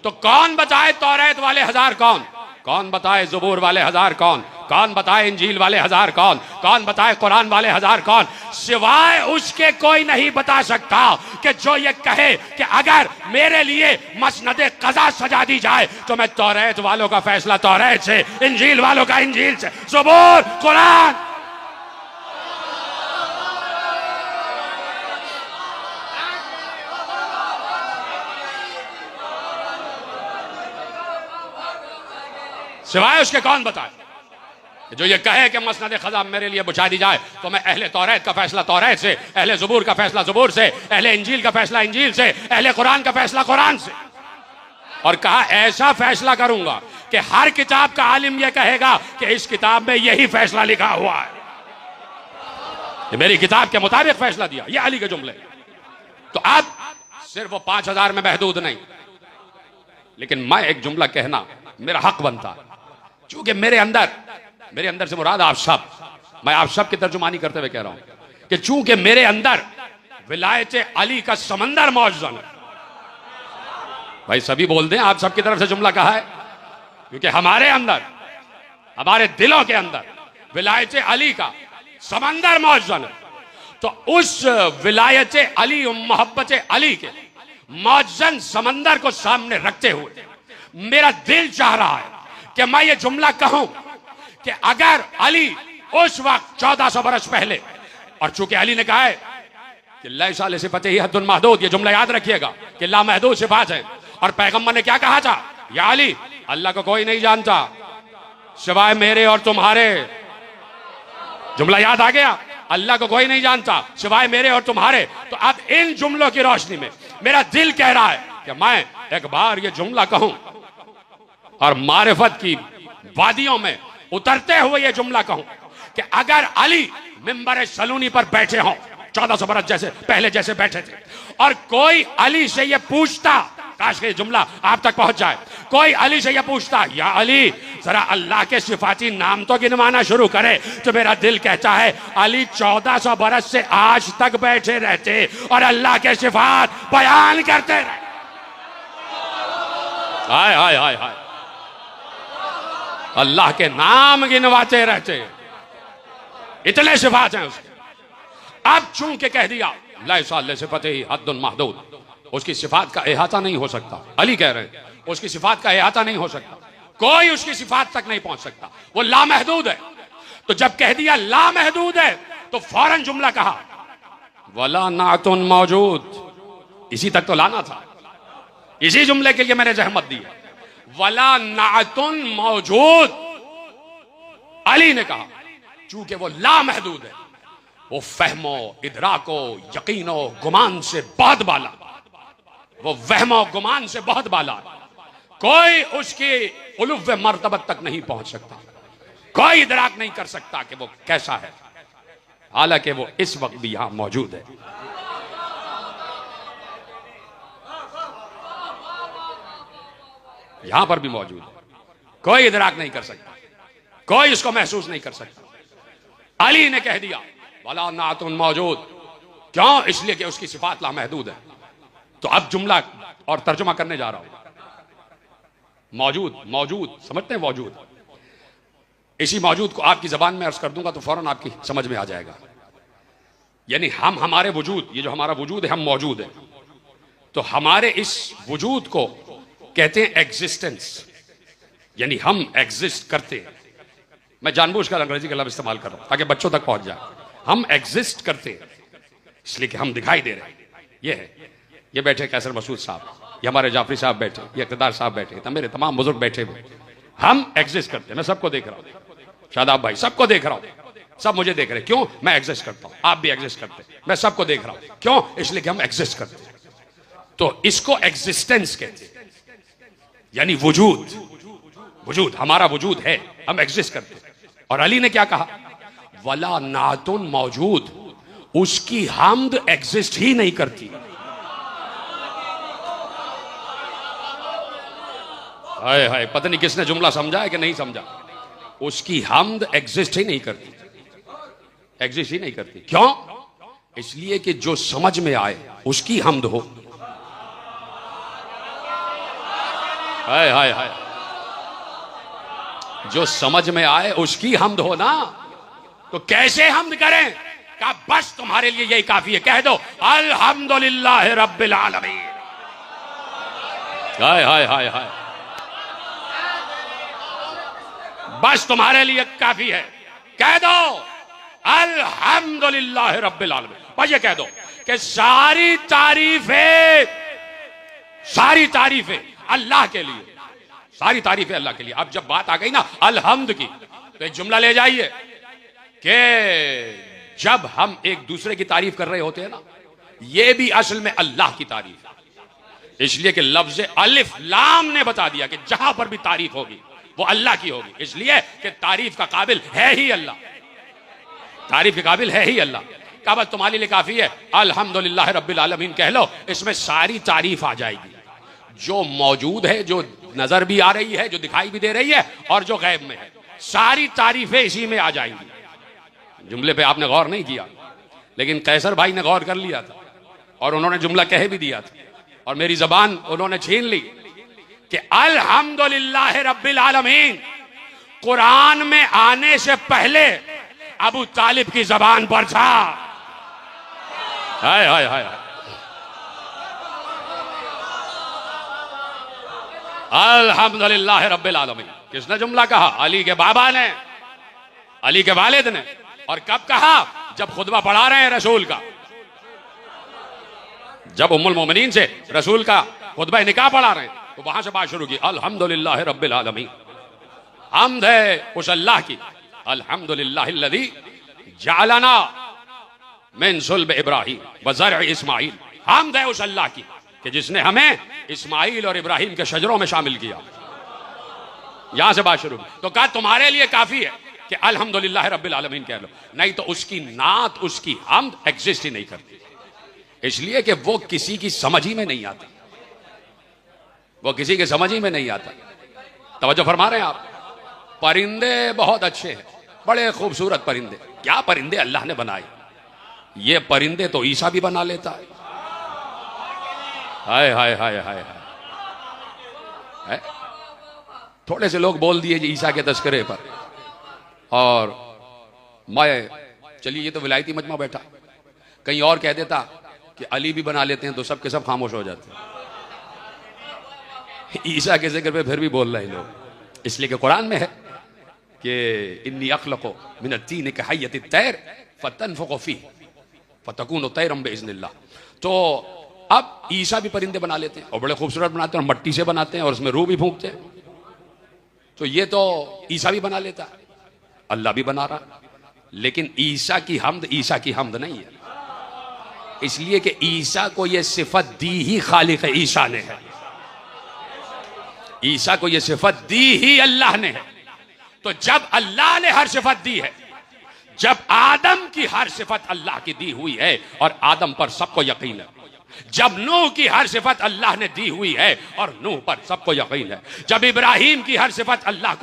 तो कौन बताए तौरात वाले 1000 कौन, कौन बताए ज़बूर वाले 1000 कौन, कौन बताए इंजील वाले 1000 कौन, कौन बताए कुरान वाले 1000 कौन? सिवाय उसके कोई नहीं बता सकता कि जो ये कहे कि अगर मेरे लिए मसनद क़ज़ा सजा दी जाए तो मैं तौरात वालों का फैसला तौरात से, इंजील वालों का इंजील से, ज़बूर कुरान। सिवाय उसके कौन बताए? जो ये कहे कि मसनद क़ज़ा मेरे लिए बुझा दी जाए तो मैं अहले तौरात का फैसला तौरात से, अहले ज़बूर का फैसला ज़बूर से, अहले इंजील का फैसला इंजील से, अहले कुरान का फैसला कुरान से। और कहा ऐसा फैसला करूंगा कि हर किताब का आलिम यह कहेगा कि इस किताब में यही फैसला लिखा हुआ है, कि मेरी किताब के मुताबिक फैसला दिया। ये अली के जुमले। तो अब सिर्फ वो 5000 में महदूद नहीं, लेकिन मैं एक जुमला कहना मेरा हक बनता है, क्योंकि मेरे अंदर से मुराद आप सब, मैं आप सब की तर्जुमानी करते हुए कह रहा हूं कि चूंकि मेरे अंदर विलायत अली का समंदर मौजूद है। भाई सभी बोल दें, आप सबकी तरफ से जुमला कहा है, क्योंकि हमारे अंदर, हमारे दिलों के अंदर विलायत अली का समंदर मौजूद है। तो उस विलायत अली, मोहब्बत अली के मौजूद समंदर को सामने रखते हुए मेरा दिल चाह रहा है कि मैं ये जुमला कहूं कि अगर अली उस वक्त 1400 बरस पहले, और चूंकि अली ने कहा है कि लैसा लिसिफ़तिही हद्दुन महदूद, ये जुमला याद रखिएगा कि लामहदूद सिफात है, और पैगंबर ने क्या कहा था? या अली, अल्लाह को कोई नहीं जानता सिवाय मेरे और तुम्हारे। जुमला याद आ गया? अल्लाह को कोई नहीं जानता सिवाय मेरे और तुम्हारे। तो अब इन जुमलों की रोशनी में मेरा दिल कह रहा है कि मैं एक बार ये जुमला कहूं और मारिफत की वादियों में उतरते हुए ये जुमला कहूं कि अगर अली मिंबर सलूनी पर बैठे हों 1400 बरस जैसे पहले जैसे बैठे थे, और कोई अली से ये पूछता, काश के जुमला आप तक पहुंच जाए, कोई अली से ये पूछता, या अली जरा अल्लाह के सिफाती नाम तो गिनवाना शुरू करे, तो मेरा दिल कहता है अली 1400 बरस से आज तक बैठे रहते और अल्लाह के सिफात बयान करते रहे। हाय हाय हाय हाय, अल्लाह के नाम गिनवाते रहते, इतने सिफात हैं उसके। अब चूंकि कह दिया लैसा लिसिफ़तिही हद्दुन महदूद, उसकी सिफात का अहाता नहीं हो सकता। अली कह रहे हैं उसकी सिफात का अहाता नहीं हो सकता, कोई उसकी सिफात तक नहीं पहुंच सकता, वो लामहदूद है। तो जब कह दिया लामहदूद है तो फौरन जुमला कहा वला नातुन मौजूद। इसी तक तो लाना था, इसी जुमले के लिए मैंने जहमत दी है। वला नातुन मौजूद, अली ने कहा चूंकि वो लामहदूद है, वो फहमो इदराको यकीनो गुमान से बहुत बाला, वो वहमो गुमान से बहुत बाला, कोई उसकी उलुव्व मर्तबत तक नहीं पहुंच सकता, कोई इदराक नहीं कर सकता कि वो कैसा है, हालांकि वो इस वक्त भी यहां मौजूद है। यहां पर भी मौजूद है, कोई इदराक नहीं कर सकता, कोई इसको महसूस नहीं कर सकता। अली ने कह दिया वला नातुन मौजूद, क्यों? इसलिए कि उसकी सिफात लामहदूद है। तो अब जुमला और तर्जुमा करने जा रहा हूं। मौजूद, मौजूद समझते हैं मौजूद, इसी मौजूद को आपकी जबान में अर्ज कर दूंगा तो फौरन आपकी समझ में आ जाएगा। यानी हम, हमारे वजूद, ये जो हमारा वजूद है, हम मौजूद है, तो हमारे इस वजूद को कहते हैं एग्जिस्टेंस, यानी हम एग्जिस्ट करते हैं। मैं जानबूझकर अंग्रेजी का लफ्ज इस्तेमाल कर रहा हूं ताकि बच्चों तक पहुंच जाए। हम एग्जिस्ट करते हैं इसलिए कि हम दिखाई दे रहे हैं। ये है, ये बैठे कैसर मसूद साहब, ये हमारे जाफरी साहब बैठे, ये इक़्तिदार साहब बैठे, तो मेरे तमाम बुजुर्ग बैठे हुए, हम एग्जिस्ट करते हैं। मैं सबको देख रहा हूं, शादाब भाई सबको देख रहा हूं, सब मुझे देख रहे हैं। क्यों? मैं एग्जिस्ट करता हूं, आप भी एग्जिस्ट करते हैं, मैं सबको देख रहा हूं। क्यों? इसलिए कि हम एग्जिस्ट करते हैं। तो इसको एग्जिस्टेंस कहते हैं, यानी वजूद, वजूद, हमारा वजूद है, हम एग्जिस्ट करते हैं। और अली ने क्या कहा? वला नातुन मौजूद, उसकी हमद एग्जिस्ट ही नहीं करती। हाय हाय, पता नहीं किसने जुमला समझा है कि नहीं समझा। उसकी हमद एग्जिस्ट ही नहीं करती, एग्जिस्ट ही नहीं करती। क्यों? इसलिए कि जो समझ में आए उसकी हमद हो। हाय हाय हाय, जो समझ में आए उसकी हमद हो ना। तो कैसे हमद करें? कहा बस तुम्हारे लिए यही काफी है, कह दो अल्हम्दुलिल्लाह रब्बिल आलमीन। हाय हाय हाय हाय, बस तुम्हारे लिए काफी है, कह दो अल्हम्दुलिल्लाह रब्बिल आलमीन। बस ये कह दो कि सारी तारीफें, सारी तारीफें अल्लाह के लिए, सारी तारीफें अल्लाह के लिए। अब जब बात आ गई ना अलहम्द की, तो एक जुमला ले जाइए कि जब हम एक दूसरे की तारीफ कर रहे होते हैं ना, ये भी असल में अल्लाह की तारीफ है। इसलिए कि लफ्ज अलिफ लाम ने बता दिया कि जहां पर भी तारीफ होगी वो अल्लाह की होगी, इसलिए कि तारीफ का काबिल है ही अल्लाह, तारीफ के काबिल है ही अल्लाह। का बस तुम्हारे लिए काफी है अल्हम्दुलिल्लाह रब्बिल आलमीन कह लो, इसमें सारी तारीफ आ जाएगी, जो मौजूद है, जो नजर भी आ रही है, जो दिखाई भी दे रही है, और जो गैब में है, सारी तारीफें इसी में आ जाएंगी। जुमले पे आपने गौर नहीं किया, लेकिन कैसर भाई ने गौर कर लिया था और उन्होंने जुमला कह भी दिया था, और मेरी जबान उन्होंने छीन ली कि अल्हम्दुलिल्लाह रब्बिल आलमीन कुरान में आने से पहले अबू तालिब की जबान पर था। हाय हाय हाय, अल्हम्दुलिल्लाह रब्बिल आलमीन। किसने जुमला कहा? अली के बाबा ने, अली के वालिद ने। और कब कहा? जब खुतबा पढ़ा रहे हैं रसूल का, जब उम्मुल मोमिनीन से रसूल का खुतबा निकाह पढ़ा रहे हैं, तो वहां से बात शुरू की अल्हम्दुलिल्लाह रब्बिल आलमीन। हमद है उस अल्लाह की, अल्हम्दुलिल्लाहिल्लज़ी जअलना मिन सुल्ब इब्राहीम व ज़रअ इस्माईल। हमद है उस अल्लाह की कि जिसने हमें इस्माईल और इब्राहिम के शजरों में शामिल किया। यहां से बात शुरू। तो कहा तुम्हारे लिए काफी है कि अल्हम्दुलिल्लाह रब्बिल आलमीन कह लो, नहीं तो उसकी नात, उसकी हमद एग्जिस्ट ही नहीं करती, इसलिए कि वो किसी की समझ ही में नहीं आती, वो किसी की समझ ही में नहीं आता। तवज्जो फरमा रहे हैं आप? परिंदे बहुत अच्छे हैं, बड़े खूबसूरत परिंदे, क्या परिंदे अल्लाह ने बनाए। ये परिंदे तो ईसा भी बना लेता है। हाय हाय हाय हाय हाय, थोड़े से लोग बोल दिए ईसा के तस्करे पर, और मैं, चलिए ये तो विलायती मजमा बैठा, कहीं और कह देता कि अली भी बना लेते हैं, तो सब के सब खामोश हो जाते हैं। ईसा के जिक्र पे फिर भी बोल रहे हैं लोग, इसलिए कि कुरान में है कि इन्नी अखलक़ु मिन तीन का हय्यत तैर फतनफुक़ु फीह फतकूनु तैरम बिइज़्निल्लाह। तो अब ईसा भी परिंदे बना लेते हैं और बड़े खूबसूरत बनाते हैं, और मट्टी से बनाते हैं, और उसमें रूह भी फूंकते हैं। तो ये तो ईसा भी बना लेता है। अल्लाह भी बना रहा, लेकिन ईसा की हमद ईसा की हमद नहीं है, इसलिए कि ईसा को यह सिफत दी ही खालिक ईसा ने है, ईसा को यह सिफत दी ही अल्लाह ने है। तो जब अल्लाह ने हर सिफत दी है, जब आदम की हर सिफत अल्लाह की दी हुई है और आदम पर सबको यकीन है, जब नूह की हर सिफत अल्लाह ने दी हुई है और नूह पर सबको यकीन है, जब इब्राहिम की हर सिफत अल्लाह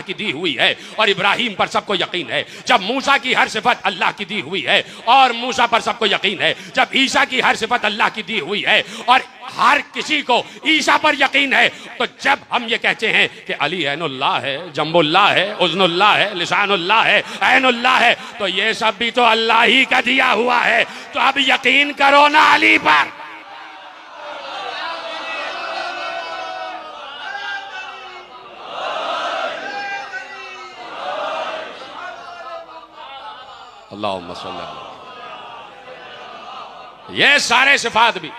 की दी हुई है और इब्राहिम पर सबको यकीन है, जब मूसा की हर सिफत अल्लाह की दी हुई है और मूसा पर सबको यकीन है, जब ईसा की हर सिफत अल्लाह की दी हुई है और हर किसी को ईसा पर यकीन है, तो जब हम ये कहते हैं कि अली ऐनुल्लाह है, जम्बुल्लाह है, उज़्नुल्लाह है, लिसानुल्लाह है, ऐनुल्लाह है, तो ये सब भी तो अल्लाह ही का दिया हुआ है। तो अब यकीन करो ना अली पर। अल्लाहुम्मा सल्ली अलैहि। ये सारे सिफात भी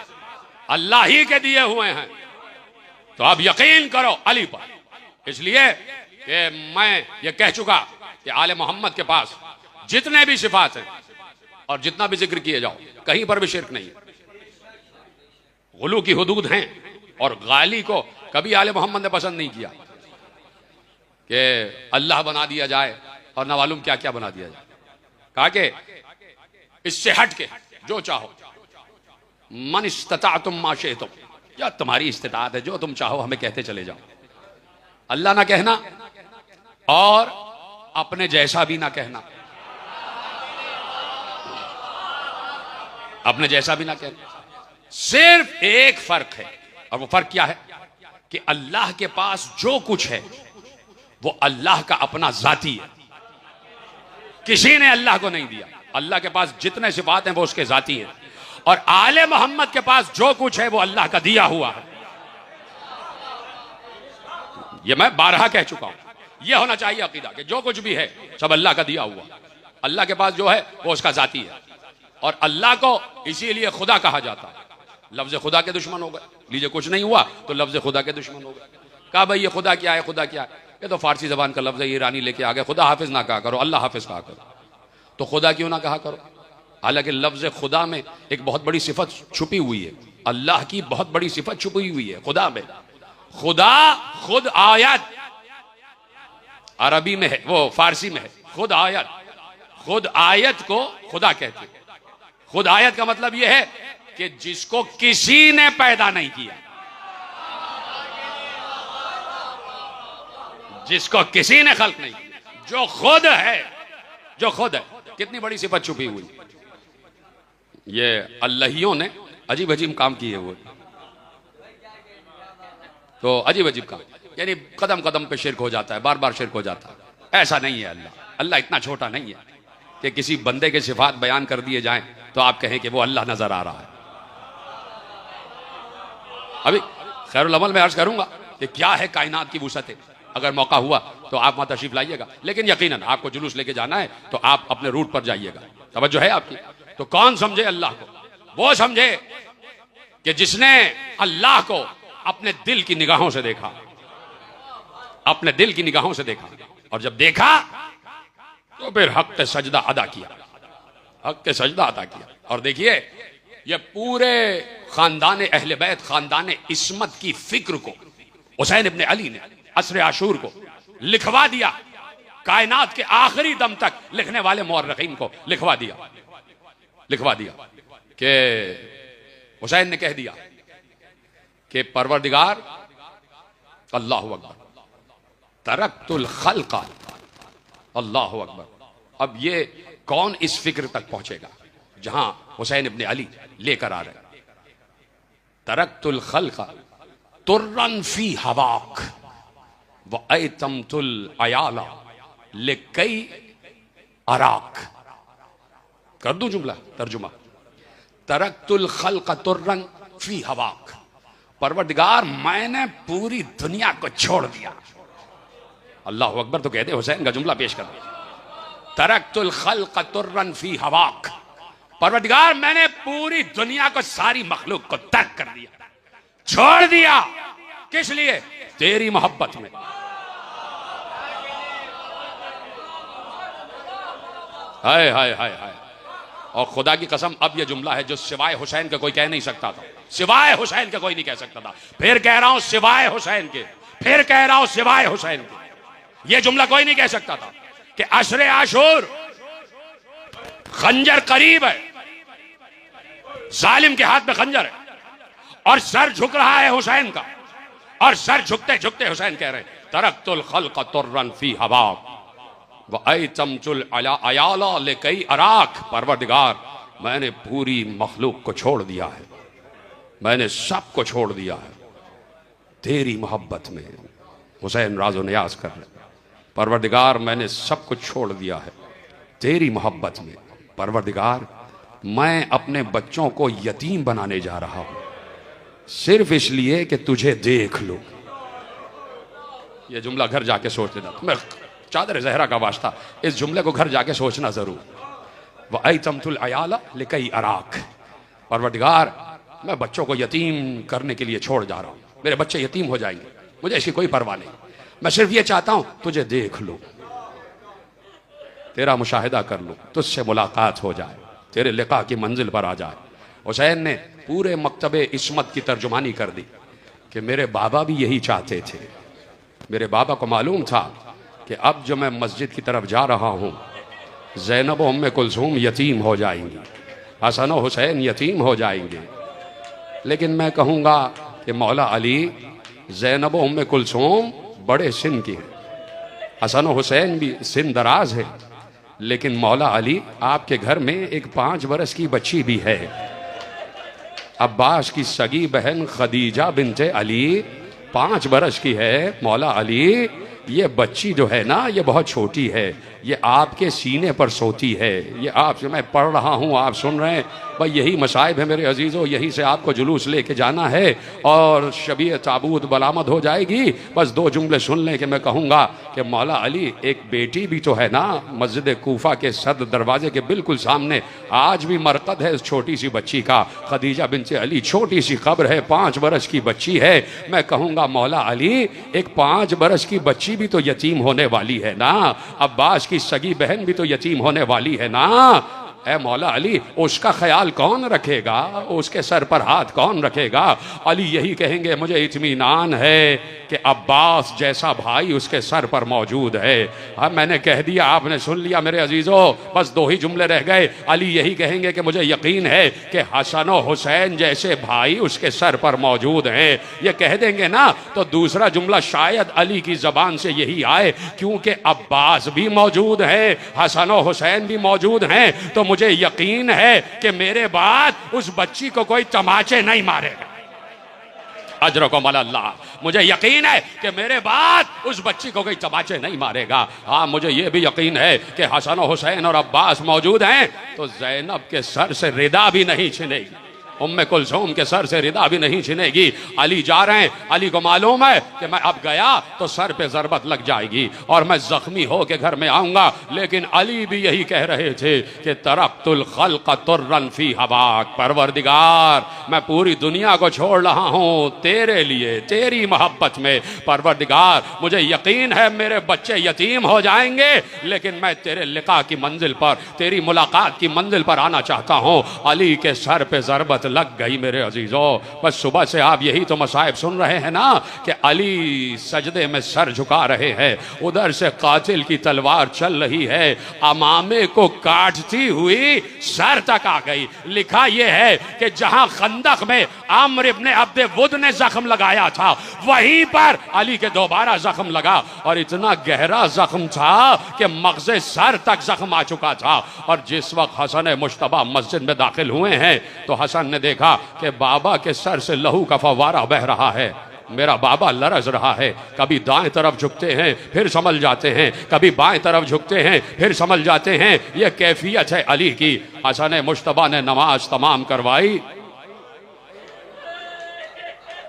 अल्लाह ही के दिए हुए हैं, तो अब यकीन करो अली पर। इसलिए कि मैं ये कह चुका कि आले मोहम्मद के पास जितने भी सिफात हैं और जितना भी जिक्र किए जाओ, कहीं पर भी शिर्क नहीं है, गुलू की हुदूद हैं, और गाली को कभी आले मोहम्मद ने पसंद नहीं किया कि अल्लाह बना दिया जाए और न मालूम क्या क्या बना दिया जाए। कहा कि इससे हट के जो चाहो, मन इस्तताअतुम मा शिअतुम, या तुम्हारी इस्तिताअत है, जो तुम चाहो हमें कहते चले जाओ। अल्लाह ना कहना और अपने जैसा भी ना कहना, अपने जैसा भी ना कहना। सिर्फ एक फर्क है, और वो फर्क क्या है कि अल्लाह के पास जो कुछ है वो अल्लाह का अपना जाती है, किसी ने अल्लाह को नहीं दिया। अल्लाह के पास जितने सिफात हैं वो उसके जाती हैं, और आले मोहम्मद के पास जो कुछ है वो अल्लाह का दिया हुआ है। ये मैं बारहा कह चुका हूं। ये होना चाहिए अकीदा कि जो कुछ भी है सब अल्लाह का दिया हुआ। अल्लाह के पास जो है वो उसका जाती है, और अल्लाह को इसीलिए खुदा कहा जाता है। लफ्ज खुदा के दुश्मन हो गए, लीजिए कुछ नहीं हुआ तो लफ्ज खुदा के दुश्मन हो गए। कहा भाई ये खुदा क्या है, खुदा क्या है? ये तो फारसी जबान का लफ्ज है, ईरानी लेके आ गए। खुदा हाफिज ना कहा करो, अल्लाह हाफिज कहा करो। तो खुदा क्यों ना कहा करो? हालांकि लफ्ज खुदा में एक बहुत बड़ी सिफत छुपी हुई है, अल्लाह की बहुत बड़ी सिफत छुपी हुई है खुदा में। खुदा खुद आयत अरबी में है, वो फारसी में है खुद आयत। खुद आयत को खुदा कहते हैं। खुद आयत का मतलब यह है कि जिसको किसी ने पैदा नहीं किया, जिसको किसी ने खल्क नहीं किया, जो खुद है, जो खुद है। कितनी बड़ी सिफत छुपी हुई। ये अल्लाहियों ने अजीब अजीब काम किए हुए, तो अजीब अजीब काम, यानी कदम कदम पे शिरक हो जाता है, बार बार शिरक हो जाता है। ऐसा नहीं है अल्लाह। अल्लाह इतना छोटा नहीं है कि किसी बंदे के सिफात बयान कर दिए जाएं तो आप कहें कि वो अल्लाह नजर आ रहा है। अभी खैरुल अमल में अर्ज करूंगा कि क्या है कायनात की वुसअत। अगर मौका हुआ तो आप वहां तशरीफ लाइएगा, लेकिन यकीनन आपको जुलूस लेके जाना है तो आप अपने रूट पर जाइएगा। तवज्जो है आपकी? तो कौन समझे अल्लाह को? वो समझे कि जिसने अल्लाह को अपने दिल की निगाहों से देखा, अपने दिल की निगाहों से देखा, और जब देखा तो फिर हक के सजदा अदा किया, हक के सजदा अदा किया। और देखिए ये पूरे खानदान अहले बैत, खानदान इस्मत की फिक्र को हुसैन इब्ने अली ने असर आशूर को लिखवा दिया, कायनात के आखिरी दम तक लिखने वाले मुअर्रिखीन को लिखवा दिया कि हुसैन ने कह दिया कि परवरदिगार अल्लाहु अकबर, तरक्तुल खल्का, अल्लाहु अकबर। अब ये कौन इस फिक्र तक पहुंचेगा जहां हुसैन इब्ने अली लेकर आ रहे? तरक्तुल खल्का तुर्रन फी हवाक व ऐतमतुल अयाला लिकई अराक। कर दूं जुमला तर्जुमा? तरक्तुल खल्का तुर्रन फी हवाक, परवरदिगार मैंने पूरी दुनिया को छोड़ दिया। अल्लाहु अकबर तो कहते हुसैन का जुमला पेश कर दिया। तरक्तुल खल्का तुर्रन फी हवाक, परवरदिगार मैंने पूरी दुनिया को, सारी मखलूक को तर्क कर दिया, छोड़ दिया। किस लिए? तेरी मोहब्बत में, हाय हाय हाय हाय। और खुदा की कसम अब यह जुमला है जो सिवाय हुसैन के कोई कह नहीं सकता था, सिवाय हुसैन के कोई नहीं कह सकता था। फिर कह रहा हूं सिवाय हुसैन के, फिर कह रहा हूं सिवाय हुसैन के। यह जुमला कोई नहीं कह सकता था कि अशरे आशूर, खंजर करीब है, जालिम के हाथ में खंजर है और सर झुक रहा है हुसैन का, और सर झुकते झुकते हुसैन कह रहे हैं तरक्तुल खल्क़ तुर्रन फी हवा व अयतमतुल अयाला लिकई अराक। परवरदिगार, मैंने पूरी मखलूक को छोड़ दिया है, मैंने सब को छोड़ दिया है तेरी मोहब्बत में। हुसैन राज़ो नियाज कर रहे, परवरदिगार मैंने सब कुछ छोड़ दिया है तेरी मोहब्बत में। परवरदिगार, मैं अपने बच्चों को यतीम बनाने जा रहा हूं सिर्फ इसलिए कि तुझे देख लो। ये जुमला घर जाके सोच लेना, तुम्हें चादर जहरा का वास्ता, इस जुमले को घर जाके सोचना जरूर। वह अयतमतुल अयाला लिकई अराक। परवरदिगार, मैं बच्चों को यतीम करने के लिए छोड़ जा रहा हूं, मेरे बच्चे यतीम हो जाएंगे, मुझे इसकी कोई परवाह नहीं, मैं सिर्फ ये चाहता हूं तुझे देख लो, तेरा मुशाहिदा कर लो, तुझसे मुलाकात हो जाए, तेरे लिका की मंजिल पर आ जाए। हुसैन ने पूरे मकतबे इस्मत की तर्जुमानी कर दी कि मेरे बाबा भी यही चाहते थे। मेरे बाबा को मालूम था कि अब जो मैं मस्जिद की तरफ जा रहा हूं, ज़ैनब व उम्मे कुलसूम यतीम हो जाएंगी, हसन व हुसैन यतीम हो जाएंगे, लेकिन मैं कहूँगा कि मौला अली, ज़ैनब व उम्मे कुलसूम बड़े सिन की हैं, हसन व हुसैन भी सिन दराज है, लेकिन मौला अली आपके घर में एक 5 बरस की बच्ची भी है। अब्बास की सगी बहन खदीजा बिनते अली 5 बरस की है। मौला अली, ये बच्ची जो है ना, ये बहुत छोटी है, ये आपके सीने पर सोती है, ये आपसे मैं पढ़ रहा हूँ, आप सुन रहे हैं, भाई यही मसाइब है मेरे अजीज़ों, यहीं से आपको जुलूस लेके जाना है और शबीह ताबूत बरामद हो जाएगी। बस 2 जुमले सुन लें कि मैं कहूँगा कि मौला अली, एक बेटी भी तो है ना मस्जिद कूफा के सद दरवाजे के बिल्कुल सामने, आज भी मरकद है उस छोटी सी बच्ची का, खदीजा बिनते अली, छोटी सी कब्र है, 5 बरस की बच्ची है। मैं कहूँगा मौला अली, एक 5 बरस की बच्ची भी तो यतीम होने वाली है ना, अब्बास की सगी बहन भी तो यतीम होने वाली है ना। ऐ मौला अली, उसका ख्याल कौन रखेगा, उसके सर पर हाथ कौन रखेगा? अली यही कहेंगे, मुझे इत्मीनान है कि अब्बास जैसा भाई उसके सर पर मौजूद है। हाँ, मैंने कह दिया, आपने सुन लिया मेरे अजीजों, बस 2 ही जुमले रह गए। अली यही कहेंगे कि मुझे यकीन है कि हसन और हुसैन जैसे भाई उसके सर पर मौजूद हैं। ये कह देंगे ना, तो दूसरा जुमला शायद अली की जबान से यही आए, क्योंकि अब्बास भी मौजूद है, हसन और हुसैन भी मौजूद हैं, तो मुझे यकीन है कि मेरे बाद उस बच्ची को कोई तमाचे नहीं मारेगा। अजरकुम अल्लाह, मुझे यकीन है कि मेरे बाद उस बच्ची को कोई तमाचे नहीं मारेगा। हाँ, मुझे यह भी यकीन है कि हसन और हुसैन और अब्बास मौजूद हैं, तो ज़ैनब के सर से रिदा भी नहीं छिनेगी, उम्मे कुलसूम के सर से रिदा भी नहीं छिनेगी। अली जा रहे हैं, अली को मालूम है कि मैं अब गया तो सर पे ज़रबत लग जाएगी और मैं जख्मी हो के घर में आऊंगा, लेकिन अली भी यही कह रहे थे कि तरक्तुल खल्क़ तुर्रन फी हवाक। परवरदिगार, मैं पूरी दुनिया को छोड़ रहा हूँ तेरे लिए, तेरी मोहब्बत में। परवरदिगार, मुझे यकीन है मेरे बच्चे यतीम हो जाएंगे, लेकिन मैं तेरे लिका की मंजिल पर, तेरी मुलाकात की मंजिल पर आना चाहता हूँ। अली के सर पे ज़रबत लग गई मेरे अजीजों। बस सुबह से आप यही तो मसाइब सुन रहे हैं ना कि अली सजदे में सर झुका रहे हैं, उधर से कातिल की तलवार चल रही है, अमामे को काटती हुई सर तक आ गई। लिखा यह है कि जहां खंदक में आमर इब्ने अब्दे वुद ने जख्म लगाया था, वहीं पर अली के दोबारा जख्म लगा, और इतना गहरा जख्म था कि मग़ज़े सर तक जख्म आ चुका था। और जिस वक्त हसन मुश्तबा मस्जिद में दाखिल हुए हैं, तो हसन ने देखा कि बाबा के सर से लहू का फव्वारा बह रहा है। मेरा बाबा लरज रहा है, कभी दाएं तरफ झुकते हैं फिर संभल जाते हैं, कभी बाएं तरफ झुकते हैं फिर संभल जाते हैं। यह कैफियत है अली की। हसन मुश्तबा ने नमाज तमाम करवाई।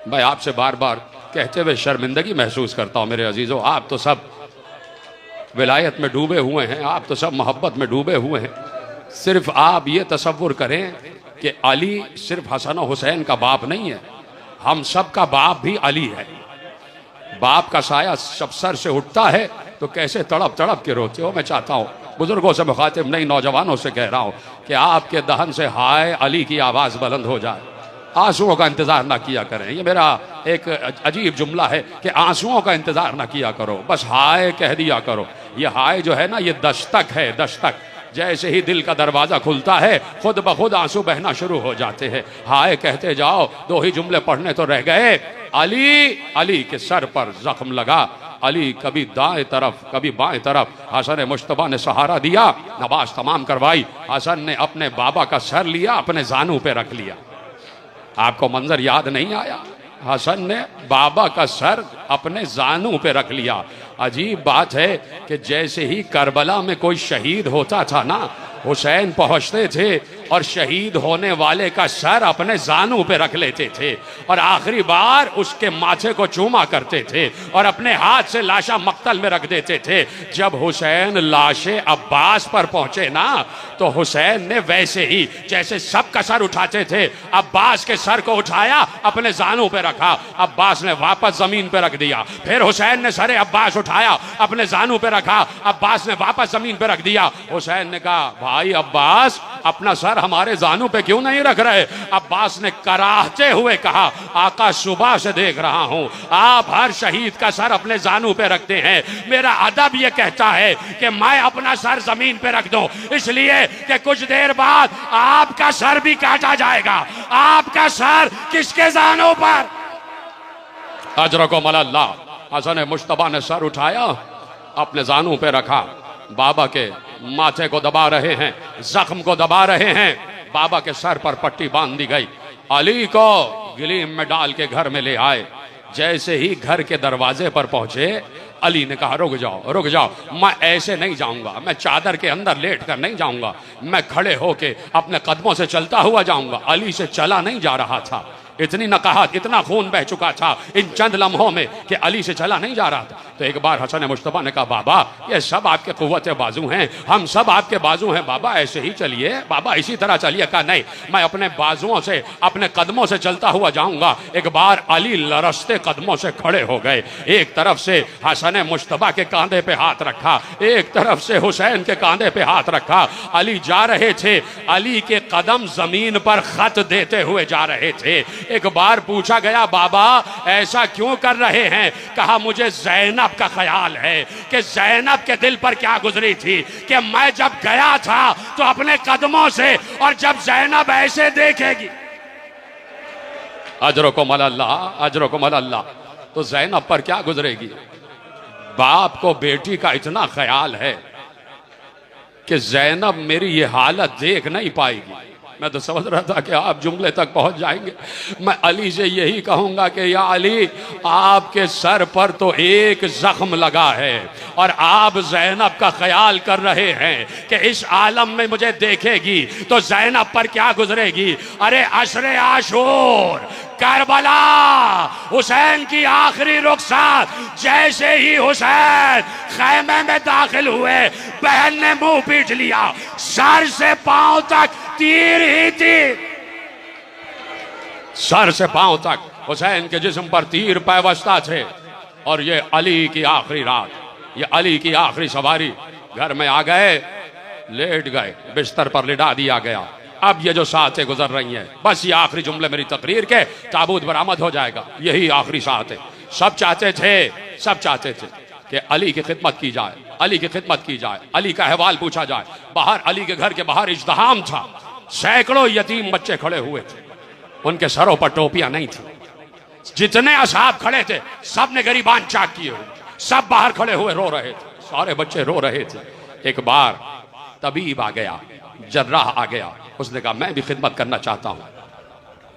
मैं आपसे बार बार कहते हुए शर्मिंदगी महसूस करता हूं मेरे अजीजों, आप तो सब विलायत में डूबे हुए हैं, आप तो सब मोहब्बत में डूबे हुए हैं। सिर्फ आप ये तसव्वुर करें कि अली सिर्फ हसन और हुसैन का बाप नहीं है, हम सब का बाप भी अली है। बाप का साया सब सर से उठता है तो कैसे तड़प तड़प के रोते हो। मैं चाहता हूँ बुजुर्गों से मुखातिब नहीं, नौजवानों से कह रहा हूं कि आपके दहन से हाय अली की आवाज बुलंद हो जाए, आंसुओं का इंतजार ना किया करें। ये मेरा एक अजीब जुमला है कि आंसुओं का इंतजार ना किया करो, बस हाय कह दिया करो। ये हाय जो है ना, ये दस्तक है, दस्तक। जैसे ही दिल का दरवाजा खुलता है खुद ब खुद आंसू बहना शुरू हो जाते हैं। हाय कहते जाओ, दो ही जुमले पढ़ने तो रह गए। अली, अली के सर पर जख्म लगा, अली कभी दाएं तरफ कभी बाएं तरफ। हसन मुश्तबा ने सहारा दिया, नमाज तमाम करवाई। हसन ने अपने बाबा का सर लिया, अपने जानू पे रख लिया। आपको मंजर याद नहीं आया? हसन ने बाबा का सर अपने जानू पे रख लिया। अजीब बात है कि जैसे ही करबला में कोई शहीद होता था ना, हुसैन पहुंचते थे और शहीद होने वाले का सर अपने जानू पे रख लेते थे और आखिरी बार उसके माथे को चूमा करते थे और अपने हाथ से लाशा मक्तल में रख देते थे। जब हुसैन लाशे अब्बास पर पहुंचे ना, तो हुसैन ने वैसे ही जैसे सबका सर उठाते थे, अब्बास के सर को उठाया, अपने जानू पे रखा, अब्बास ने वापस जमीन पे रख दिया। फिर हुसैन ने सरे अब्बास उठाया, अपने जानू पे रखा, अब्बास ने वापस जमीन पे रख दिया। हुसैन ने कहा, भाई अब्बास, अपना सर हमारे जानू पे क्यों नहीं रख रहे? अब्बास ने कराहते हुए कहा, आका सुबह से देख रहा हूं आप हर शहीद का सर अपने जानू पे रखते हैं। मेरा अदब यह कहता है कि मैं अपना सर जमीन पे रख दूं, इसलिए कि कुछ देर बाद आपका सर भी काटा जाएगा। आपका सर किसके जानू पर? अजरकुम अल्लाह। हसन मुश्तबा ने सर उठाया, अपने जानू पे रखा, बाबा के माथे को दबा रहे हैं, जख्म को दबा रहे हैं। बाबा के सर पर पट्टी बांध दी गई। अली को गलीम में डाल के घर में ले आए। जैसे ही घर के दरवाजे पर पहुंचे, अली ने कहा, रुक जाओ, रुक जाओ, मैं ऐसे नहीं जाऊंगा, मैं चादर के अंदर लेट कर नहीं जाऊंगा, मैं खड़े होके अपने कदमों से चलता हुआ जाऊंगा। अली से चला नहीं जा रहा था, इतनी नकाहत, इतना खून बह चुका था इन चंद लम्हों में कि अली से चला नहीं जा रहा था। तो एक बार हसन मुश्तबा ने कहा, बाबा ये सब आपके कुव्वत बाजू हैं, हम सब आपके बाजू हैं, बाबा ऐसे ही चलिए, बाबा इसी तरह चलिए। कहा, नहीं, मैं अपने बाजुओं से, अपने कदमों से चलता हुआ जाऊंगा। एक बार अली लरसते कदमों से खड़े हो गए, एक तरफ से हसन मुश्तबा के कांधे पे हाथ रखा, एक तरफ से हुसैन के कांधे पे हाथ रखा। अली जा रहे थे, अली के कदम जमीन पर खत देते हुए जा रहे थे। एक बार पूछा गया, बाबा ऐसा क्यों कर रहे हैं? कहा, मुझे ज़ैनब का ख्याल है कि ज़ैनब के दिल पर क्या गुजरी थी कि मैं जब गया था तो अपने कदमों से, और जब ज़ैनब ऐसे देखेगी। अजरकुम अल्लाह, अजरकुम अल्लाह। तो ज़ैनब पर क्या गुजरेगी? बाप को बेटी का इतना ख्याल है कि ज़ैनब मेरी ये हालत देख नहीं पाएगी। मैं तो समझ रहा था कि आप जुमले तक पहुंच जाएंगे। मैं अली से यही कहूंगा कि या अली, आपके सर पर तो एक जख्म लगा है और आप ज़ैनब का ख्याल कर रहे हैं कि इस आलम में मुझे देखेगी तो ज़ैनब पर क्या गुजरेगी। अरे अशरे आशूर, करबला, हुसैन की आखिरी रुखसात, जैसे ही हुसैन खैमे में दाखिल हुए, बहन ने मुंह पीट लिया, सर से पांव तक तीर ही तीर, सर से पांव तक हुसैन के जिस्म पर तीर पैवस्ता थे। और ये अली की आखिरी रात, ये अली की आखिरी सवारी। घर में आ गए, लेट गए, बिस्तर पर लिटा दिया गया। अब ये जो सातें गुजर रही हैं, बस ये आखिरी जुमले मेरी तकरीर के, ताबूत बरामद हो जाएगा, यही आखिरी सातें। सब चाहते थे, सब चाहते थे कि अली की खिदमत की जाए, अली की खिदमत की जाए, अली का अहवाल पूछा जाए। बाहर अली के घर के बाहर इज्तिहाम था, सैकड़ों यतीम बच्चे खड़े हुए थे, उनके सरों पर टोपियां नहीं थी। जितने असहाब खड़े थे सब ने गरीबान चाक किए हुए, सब बाहर खड़े हुए रो रहे थे, सारे बच्चे रो रहे थे। एक बार तबीब आ गया, जर्राह आ गया, उसने कहा, मैं भी खिदमत करना चाहता हूँ।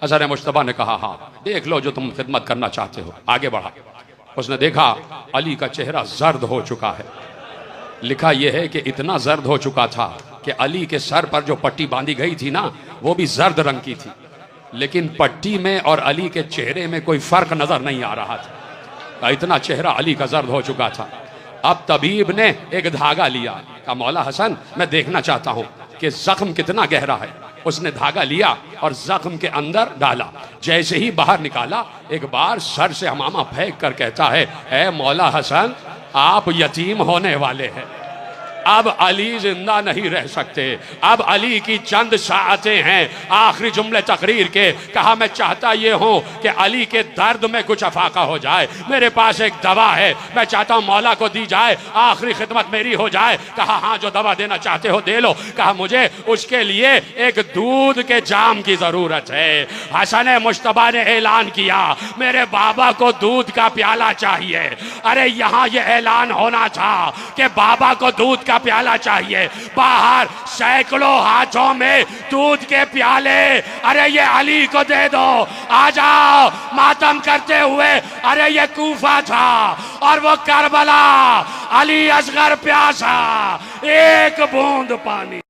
हसन मुश्तबा ने कहा, हाँ देख लो जो तुम खिदमत करना चाहते हो। आगे बढ़ा, उसने देखा अली का चेहरा जर्द हो चुका है। लिखा यह है कि इतना जर्द हो चुका था कि अली के सर पर जो पट्टी बांधी गई थी ना, वो भी जर्द रंग की थी, लेकिन पट्टी में और अली के चेहरे में कोई फर्क नजर नहीं आ रहा था। इतना चेहरा अली का जर्द हो चुका था। अब तबीब ने एक धागा लिया, कहा, मौला हसन मैं देखना चाहता हूं कि जख्म कितना गहरा है। उसने धागा लिया और जख्म के अंदर डाला, जैसे ही बाहर निकाला, एक बार सर से हमामा फेंक कर कहता है, ए मौला हसन, आप यतीम होने वाले हैं, अब अली जिंदा नहीं रह सकते, अब अली की चंद साअतें हैं आखिरी जुमले तकरीर के। कहा मैं चाहता ये हूं कि अली के दर्द में कुछ अफाका हो जाए, मेरे पास एक दवा है, मैं चाहता हूं मौला को दी जाए, आखिरी खिदमत मेरी हो जाए। कहा हाँ जो दवा देना चाहते हो दे लो। कहा मुझे उसके लिए एक दूध के जाम की जरूरत है। हसन मुश्तबा ने ऐलान किया मेरे बाबा को दूध का प्याला चाहिए। अरे यहाँ ये ऐलान होना था कि बाबा को दूध का प्याला चाहिए, बाहर सैकड़ों हाथों में दूध के प्याले। अरे ये अली को दे दो, आ जाओ मातम करते हुए। अरे ये कूफा था और वो करबला, अली असगर प्यासा, एक बूंद पानी।